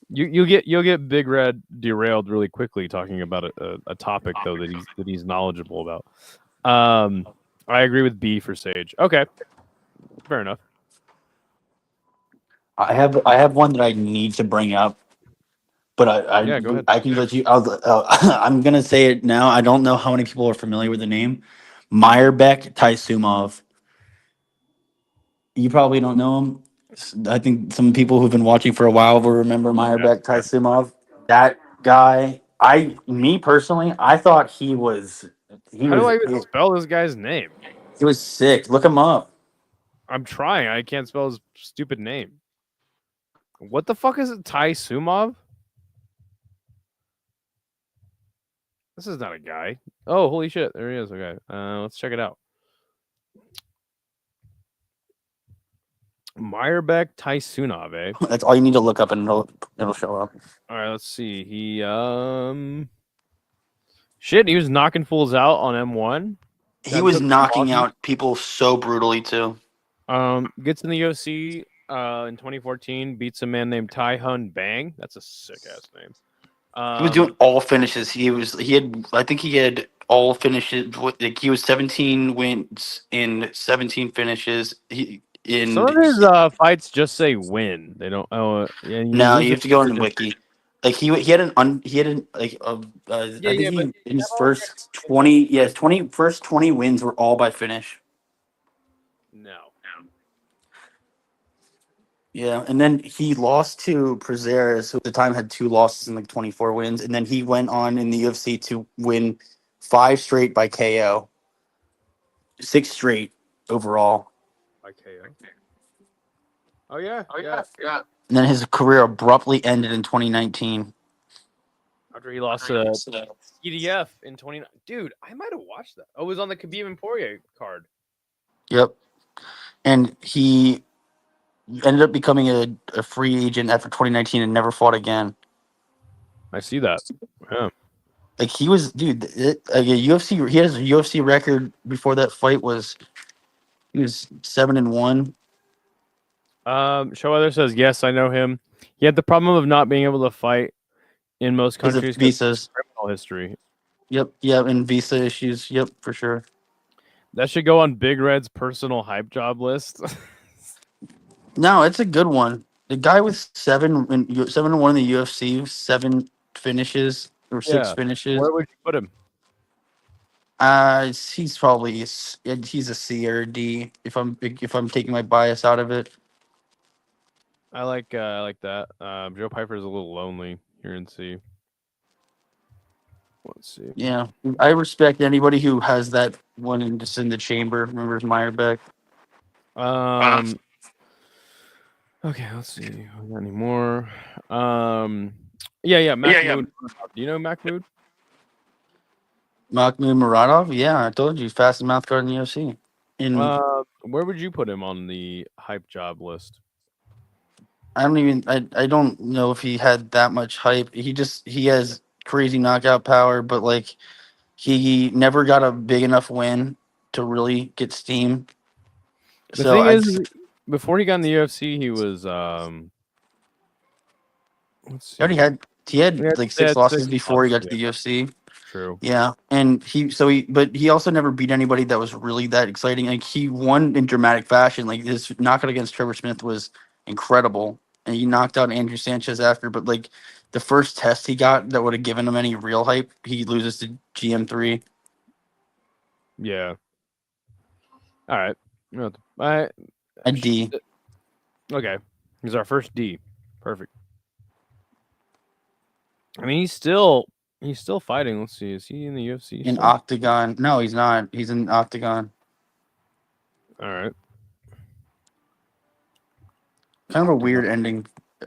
You'll get Big Red derailed really quickly talking about a topic though that he's knowledgeable about. I agree with B for Sage. Okay, fair enough. I have one that I need to bring up, but go ahead. I can let you. I'm gonna say it now. I don't know how many people are familiar with the name Meyerbeck Taisumov. You probably don't know him. I think some people who've been watching for a while will remember Meyerbeck Taisumov. That guy, me personally, I thought he was. How do I even spell this guy's name? He was sick. Look him up. I'm trying. I can't spell his stupid name. What the fuck is it? Taisumov? This is not a guy. Oh, holy shit. There he is. Okay. Let's check it out. Meyerbeck Taisunave. That's all you need to look up, and it'll show up. All right, let's see. He shit, he was knocking fools out on M1. He was knocking out people so brutally too. Gets in the UFC in 2014, beats a man named Tai Hun Bang. That's a sick ass name. He was doing all finishes. I think he had all finishes. Like he was 17 wins in 17 finishes. Some of his fights just say win. They don't. Oh, yeah. No, you have to go on the wiki. Like he had an like I think in his first 20 wins were all by finish. No. Yeah, and then he lost to Prazeres, who at the time had 2 losses and like 24 wins, and then he went on in the UFC to win 5 straight by KO, 6 straight overall. By KO. Oh yeah. And then his career abruptly ended in 2019. After he lost to EDF in 29. Dude, I might have watched that. Oh, it was on the Khabib and Poirier card. Yep, and he ended up becoming a free agent after 2019 and never fought again. I see that. Yeah. Like he was, dude. UFC. He has a UFC record before that fight was. He was 7-1. Showweather says yes, I know him. He had the problem of not being able to fight in most Because of countries visas. Criminal history. Yep, yeah, and visa issues. Yep, for sure. That should go on Big Red's personal hype job list. No, it's a good one. The guy with 7-1 in the UFC, 7 finishes or 6 finishes. Where would you put him? He's probably he's a C or a D if I'm taking my bias out of it. I like that. Joe Piper is a little lonely here in C. Let's see. Yeah, I respect anybody who has that one in just in the chamber. Remembers Meyerbeck. Okay, let's see. We got any more? Yeah. Mahmoud. Do you know Mahmoud? Mahmoud Muradov? Yeah, I told you, fastest mouth guard in the UFC. Where would you put him on the hype job list? I don't know if he had that much hype. He has crazy knockout power, but like he never got a big enough win to really get steam. The thing is, before he got in the UFC, he was let's see. He had like 6 losses before he got to the UFC. True. Yeah, and but he also never beat anybody that was really that exciting. Like he won in dramatic fashion. Like his knockout against Trevor Smith was incredible, and he knocked out Andrew Sanchez after. But like the first test he got that would have given him any real hype, he loses to GM3. Yeah. All right. A D. Okay, he's our first D. Perfect. I mean, he's still fighting. Let's see. Is he in the UFC? In Octagon? No, he's not. He's in Octagon. All right. Kind of a weird ending.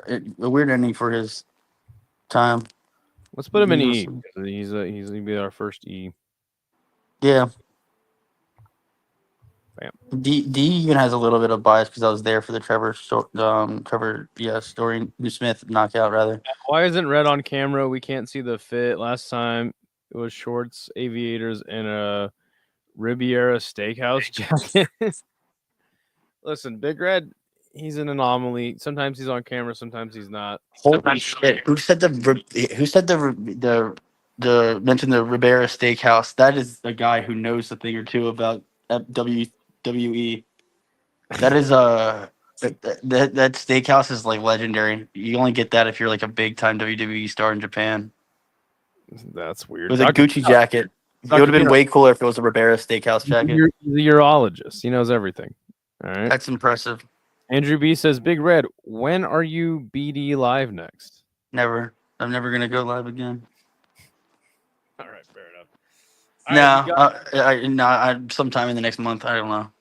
A weird ending for his time. Let's put him in E. He's gonna be our first E. Yeah. Bam. D even has a little bit of bias because I was there for the Trevor Story Smith knockout rather. Why isn't red on camera? We can't see the fit. Last time it was shorts, aviators, and a Riviera Steakhouse jacket. Listen, Big Red, he's an anomaly. Sometimes he's on camera, sometimes he's not. Holy shit! Who said the mention the Riviera Steakhouse? That is a guy who knows a thing or two about WWE. That is that steakhouse is like legendary. You only get that if you're like a big time WWE star in Japan. That's weird. With a Gucci jacket. It would have been way cooler if it was a Ribera Steakhouse jacket. He's a urologist. He knows everything. All right. That's impressive. Andrew B says, Big Red, when are you BD live next? Never. I'm never going to go live again. All right, fair enough. No, sometime in the next month. I don't know.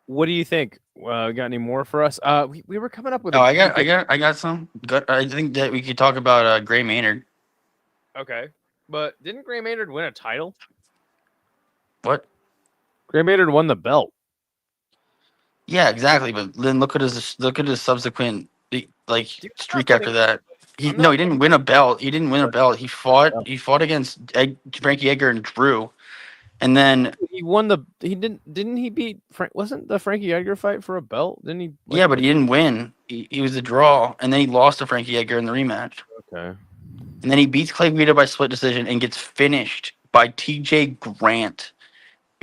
What do you think? Got any more for us? We were coming up with. I got some. I think that we could talk about Gray Maynard. Okay, but didn't Gray Maynard win a title? What? Gray Maynard won the belt. Yeah, exactly. But then look at his subsequent like Dude, I'm not streak putting. after that. I'm not He didn't win a belt. He didn't win a belt. He fought against Frankie Edgar and Drew, and then He won the. He didn't he beat Frank? Wasn't the Frankie Edgar fight for a belt? Didn't he? Like, yeah, but he didn't win. He was a draw, and then he lost to Frankie Edgar in the rematch, okay. and then he beats Clay Guida by split decision and gets finished by T.J. Grant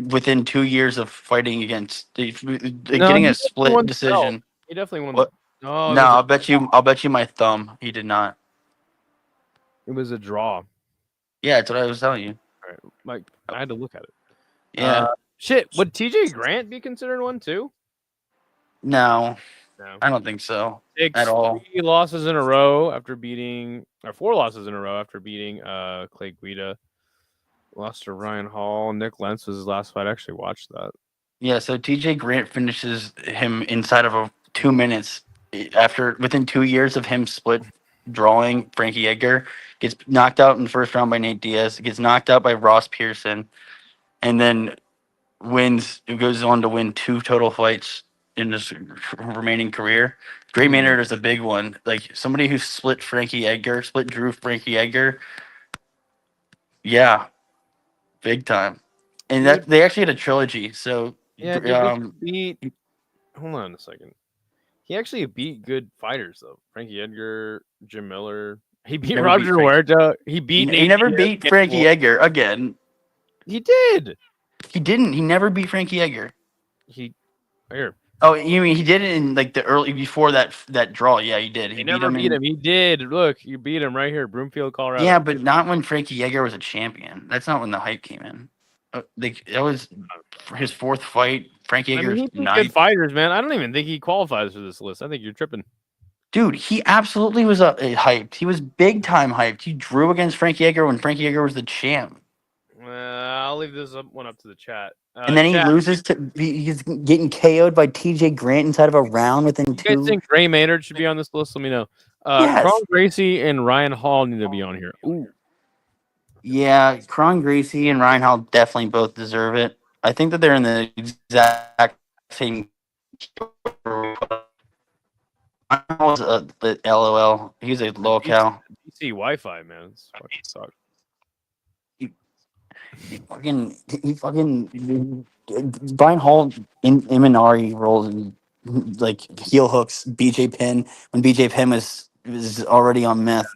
within 2 years of fighting against No, getting he a definitely split won the belt. decision. He definitely won the. What? No, it No, was a. I'll bet you my thumb. He did not. It was a draw. Yeah, that's what I was telling you. Right. Like I had to look at it. Yeah. Shit. Would TJ Grant be considered one too? No, No. I don't think so at Six, all. 3 losses in a row after beating, or 4 losses in a row after beating Clay Guida. Lost to Ryan Hall. Nick Lentz was his last fight. I actually watched that. Yeah, so TJ Grant finishes him inside of 2 minutes after within 2 years of him split drawing Frankie Edgar. Gets knocked out in the first round by Nate Diaz. Gets knocked out by Ross Pearson, and then wins. Goes on to win 2 total fights in his remaining career. Gray Hmm. Maynard is a big one. Like somebody who split Drew Frankie Edgar. Yeah, big time. And that Dude, they actually had a trilogy. So yeah, dude, but he beat. Hold on a second. He actually beat good fighters though. Frankie Edgar, Jim Miller. He beat never beat Roger Frankie. Huerta. He beat He Nate never Diaz beat against Frankie Wolf. Edgar again. He did. He didn't. He never beat Frankie Edgar. He here. Oh, you mean he did it in like the early before that draw? Yeah, he did. He They beat never him beat in. him. He did. Look, you beat him right here, Broomfield, Colorado. Yeah, but not when Frankie Edgar was a champion. That's not when the hype came in. That was his fourth fight. Frankie I mean, Edgar's he beat good ninth. fighters, man. I don't even think he qualifies for this list. I think you're tripping. Dude, he absolutely was hyped. He was big time hyped. He drew against Frankie Edgar when Frankie Edgar was the champ. I'll leave this one up to the chat. And then he Chat, loses to he's getting KO'd by TJ Grant inside of a round within you guys two. think Gray Maynard should be on this list? Let me know. Yes. Cron Gracie and Ryan Hall need to be on here. Ooh. Yeah, Kron Gracie and Ryan Hall definitely both deserve it. I think that they're in the exact same. Ryan Hall's the LOL. He's a lolcow. DC Wi-Fi, man. It's fucking sucks. He fucking Brian Hall in Imanari rolls and like heel hooks BJ Penn when BJ Penn was already on meth,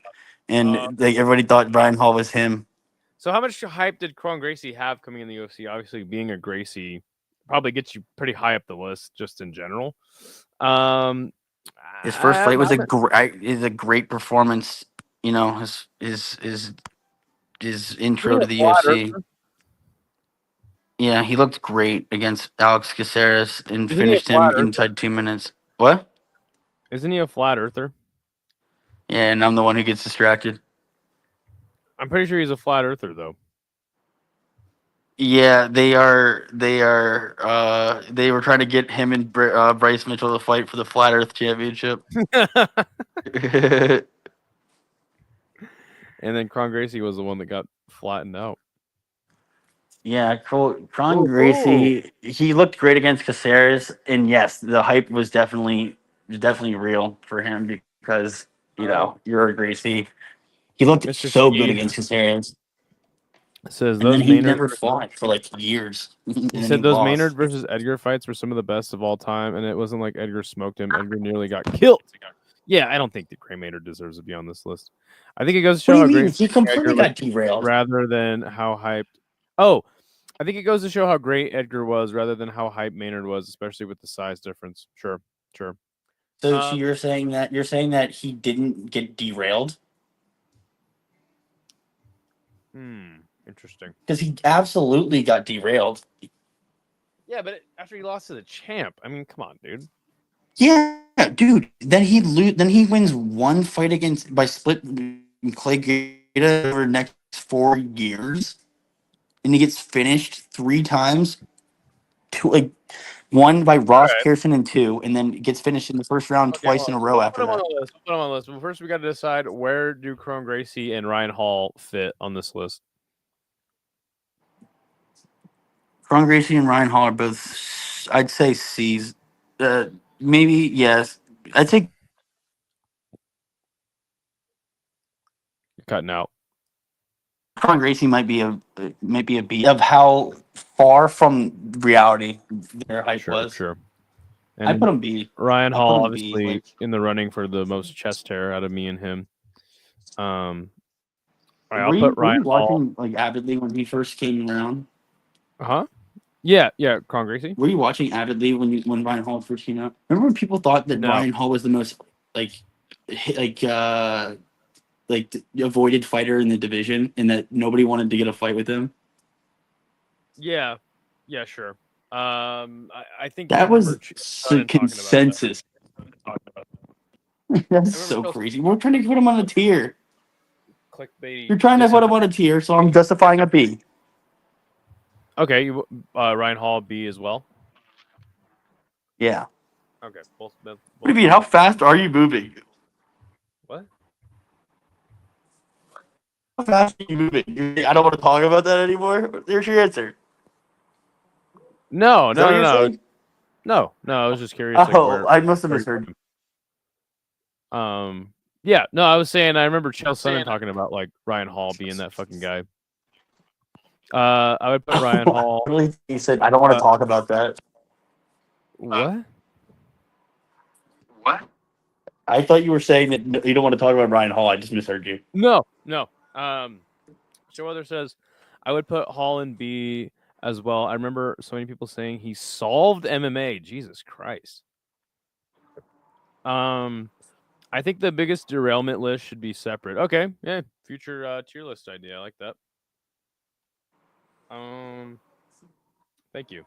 and like everybody thought Brian Hall was him. So how much hype did Cron Gracie have coming in the UFC? Obviously, being a Gracie probably gets you pretty high up the list just in general. His first fight was a great performance. You know, his intro to the UFC. Yeah, he looked great against Alex Caceres and Isn't he a finished him flat earther? inside 2 minutes. What? Isn't he a flat earther? Yeah, and I'm the one who gets distracted. I'm pretty sure he's a flat earther, though. Yeah, they are. They are. They were trying to get him and Bryce Mitchell to fight for the Flat Earth Championship. And then Cron Gracie was the one that got flattened out. Yeah, Kron Gracie. He looked great against Caceres, and yes, the hype was definitely real for him because you're a Gracie. He looked Mr. so good Steve against Caceres, says and then those he Maynard. never fought for like years. He said those Maynard versus Edgar fights were some of the best of all time, and it wasn't like Edgar smoked him. Edgar nearly got killed. Yeah, I don't think that Gray Maynard deserves to be on this list. I think it goes to show how great He completely Edgar got derailed. rather than how hyped. Oh, I think it goes to show how great Edgar was rather than how hyped Maynard was, especially with the size difference. Sure. So you're saying that he didn't get derailed? Interesting. Because he absolutely got derailed. Yeah, but after he lost to the champ, I mean, come on, dude. Yeah, dude. Then he wins one fight by split Clay Guida over the next 4 years, and he gets finished 3 times. One by Ross Pearson and 2, and then gets finished in the first round twice in a row after that. Put him on the list. But first, we got to decide where do Cron Gracie and Ryan Hall fit on this list. Cron Gracie and Ryan Hall are both, I'd say, C's. Maybe yes. I think You're cutting out. Kron Gracie might be a beat of how far from reality their hype Sure, was. sure. I And put him B. Ryan I Hall, put him B, obviously like- in the running for the most chest hair out of me and him. All right, I'll Were put you Ryan Hall. watching like avidly when he first came around? Huh? Yeah, Con Gracie. Were you watching avidly when Ryan Hall first came out? Remember when people thought that No. Ryan Hall was the most like avoided fighter in the division, and that nobody wanted to get a fight with him? Yeah, sure. I think I That was remember Sonnen talking about that. consensus. That's so Chael crazy. We're trying to put him on a tier. Clickbaity. You're trying to put him on a tier, so I'm justifying a B. Okay, Ryan Hall B as well. Yeah. Okay, both. What do you mean? How fast are you moving? What? How fast are you moving? I don't want to talk about that anymore. There's your answer. No, Is that what no, you're no, saying? no. I was just curious. Like, Oh, I must have misheard. Yeah, no, I was saying I remember Chael Sonnen talking about like Ryan Hall being that fucking guy. I would put Ryan Hall. Really, he said, "I don't want to talk about that." What? I thought you were saying that you don't want to talk about Ryan Hall. I just misheard you. No. Showweather says I would put Hall in B as well. I remember so many people saying he solved MMA. Jesus Christ. I think the biggest derailment list should be separate. Okay, yeah, future tier list idea. I like that. Thank you.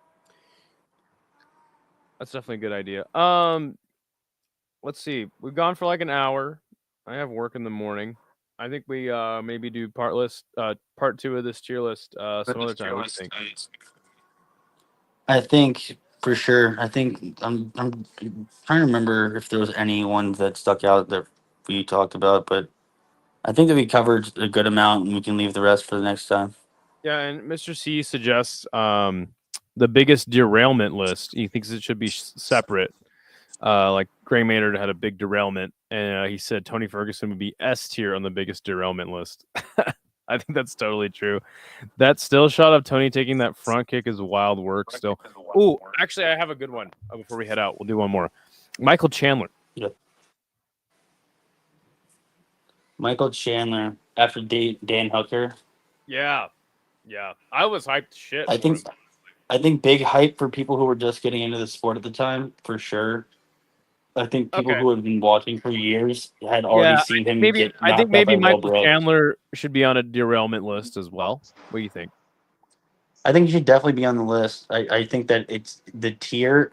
That's definitely a good idea. Let's see. We've gone for like an hour. I have work in the morning. I think we maybe do part 2 of this tier list some other time. What do you think? I think for sure. I think I'm trying to remember if there was any ones that stuck out that we talked about, but I think that we covered a good amount, and we can leave the rest for the next time. Yeah, and Mr. C suggests the biggest derailment list. He thinks it should be separate. Like Gray Maynard had a big derailment, and he said Tony Ferguson would be S tier on the biggest derailment list. I think that's totally true. That still shot of Tony taking that front kick is wild work still. Oh, actually, I have a good one before we head out. We'll do one more. Michael Chandler. Yeah. Michael Chandler after Dan Hooker. Yeah. I was hyped shit. I think big hype for people who were just getting into the sport at the time, for sure. I think people who had been watching for years had already seen him get knocked I think out maybe by Michael Brooks. Chandler should be on a derailment list as well. What do you think? I think he should definitely be on the list. I think that it's the tier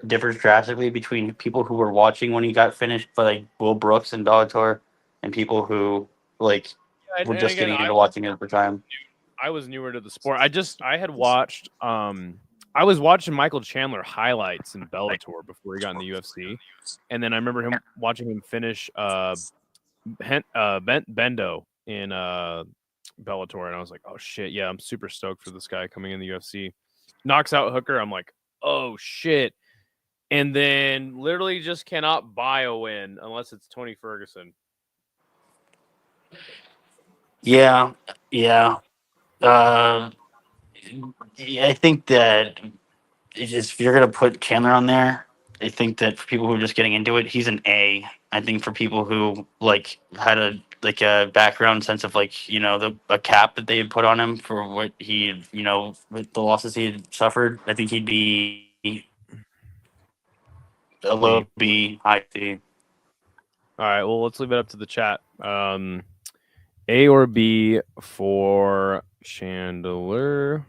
differs drastically between people who were watching when he got finished by like Will Brooks and Bellator, and people who like were just getting into watching it at the time. I was newer to the sport. I had watched I was watching Michael Chandler highlights in Bellator before he got in the UFC, and then I remember watching him finish Bendo in Bellator, and I was like, oh shit, yeah, I'm super stoked for this guy coming in the UFC. Knocks out Hooker, I'm like, oh shit, and then literally just cannot buy a win unless it's Tony Ferguson. Yeah. I think that if you're gonna put Chandler on there, I think that for people who are just getting into it, he's an A. I think for people who like had a background sense of like a cap that they had put on him for what he with the losses he had suffered, I think he'd be a low B, high C. All right, well, let's leave it up to the chat. A or B for Chandler.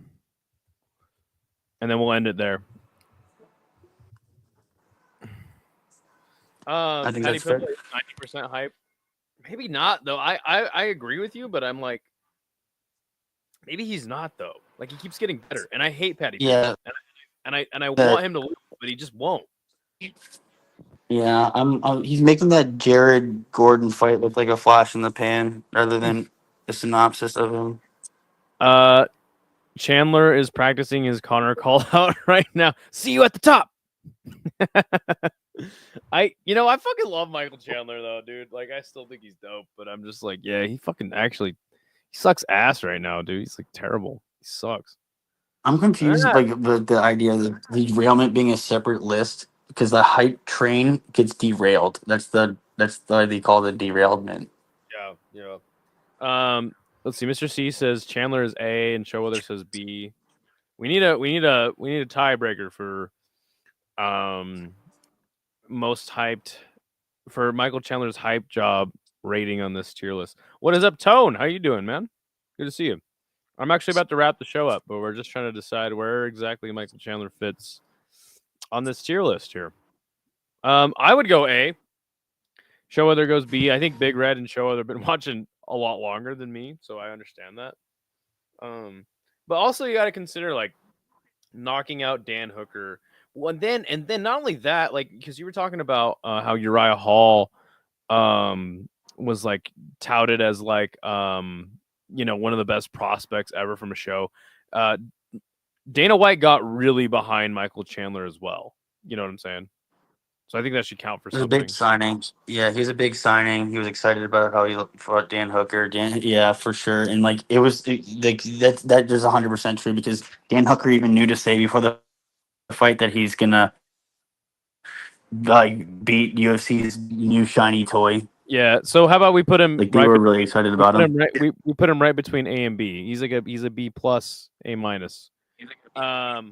And then we'll end it there. I think Patty that's fair. 90% hype. Maybe not, though. I agree with you, but I'm like, maybe he's not, though. Like, he keeps getting better. And I hate Patty. Yeah. And I want him to lose, but he just won't. Yeah, he's making that Jared Gordon fight look like a flash in the pan rather than a synopsis of him. Chandler is practicing his Connor call out right now. See you at the top. I fucking love Michael Chandler though, dude. Like, I still think he's dope, but I'm just like, yeah, he fucking actually he sucks ass right now, dude. He's like terrible. He sucks. I'm confused Ah. like with the idea of the derailment being a separate list because the hype train gets derailed. That's why they call it derailment. Yeah. Let's see. Mr. C says Chandler is A and Showweather says B. We need a tiebreaker for most hyped for Michael Chandler's hype job rating on this tier list. What is up, Tone? How you doing, man? Good to see you. I'm actually about to wrap the show up, but we're just trying to decide where exactly Michael Chandler fits on this tier list here. I would go A. Showweather goes B. I think Big Red and Showweather have been watching a lot longer than me, so I understand that. But also you got to consider like knocking out Dan Hooker. Well, and then not only that, like because you were talking about how Uriah Hall was like touted as like one of the best prospects ever from a show. Dana White got really behind Michael Chandler as well. You know what I'm saying? So I think that should count for It was a something. big signing. Yeah, he was a big signing. He was excited about how he fought Dan Hooker. Yeah, for sure. And like it was like that is 100% true because Dan Hooker even knew to say before the fight that he's gonna like beat UFC's new shiny toy. Yeah. So how about we put him Like they were really excited about him. we put him right between A and B. He's a B plus, A minus. All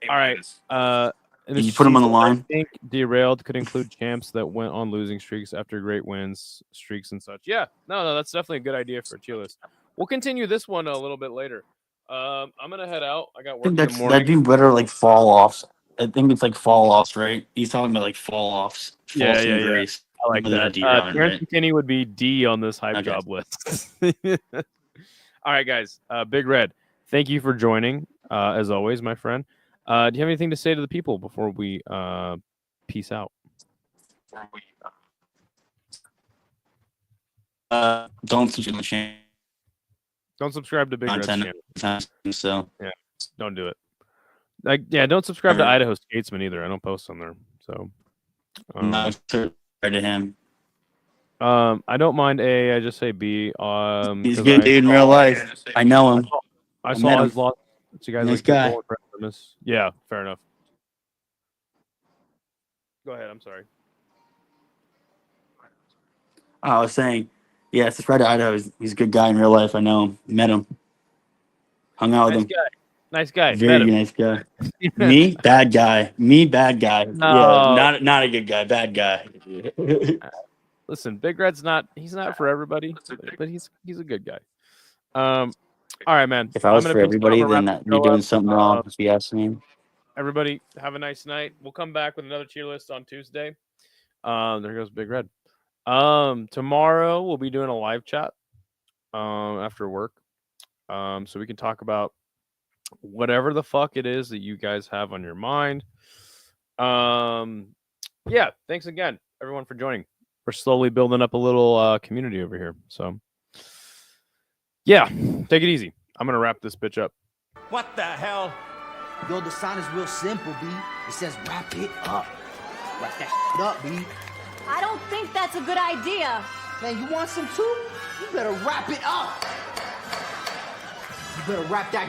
right. And Did you put him on the line? I think derailed could include champs that went on losing streaks after great wins, streaks and such. Yeah, no, that's definitely a good idea for a tier list. We'll continue this one a little bit later. I'm gonna head out. I got work in the morning. That'd be better like fall offs. I think it's like fall offs, right? He's talking about like fall offs. Yeah. Grace. I like that. Terrence McKinney would be D on this hype job list. All right, guys. Big Red, thank you for joining. As always, my friend. Do you have anything to say to the people before we peace out? Don't subscribe to the channel. Don't subscribe to Big Red's channel. So yeah, don't do it. Like, yeah, don't subscribe to Idaho Statesman either. I don't post on there. So no, to him. I don't mind A. I just say B. He's a good dude in real life. I know him. I saw his loss. So you guys nice guy. Yeah, fair enough. Go ahead. I'm sorry. I was saying, yeah, subscribe to Idaho. He's a good guy in real life. I know him. Met him. Hung out with him. Nice guy. Very nice guy. Me, bad guy. Me, bad guy. No. Yeah, not a good guy. Bad guy. Listen, Big Red's he's not for everybody, but he's a good guy. All right, man. If I was for everybody, then I'd be doing something wrong, if you ask me. Everybody, have a nice night. We'll come back with another tier list on Tuesday. There goes Big Red. Tomorrow we'll be doing a live chat after work. So we can talk about whatever the fuck it is that you guys have on your mind. Yeah, thanks again, everyone, for joining. We're slowly building up a little community over here. So yeah, take it easy. I'm gonna wrap this bitch up. What the hell? Yo, the sign is real simple, B. It says wrap it up. Wrap that shit up, B. I don't think that's a good idea. Man, you want some too? You better wrap it up. You better wrap that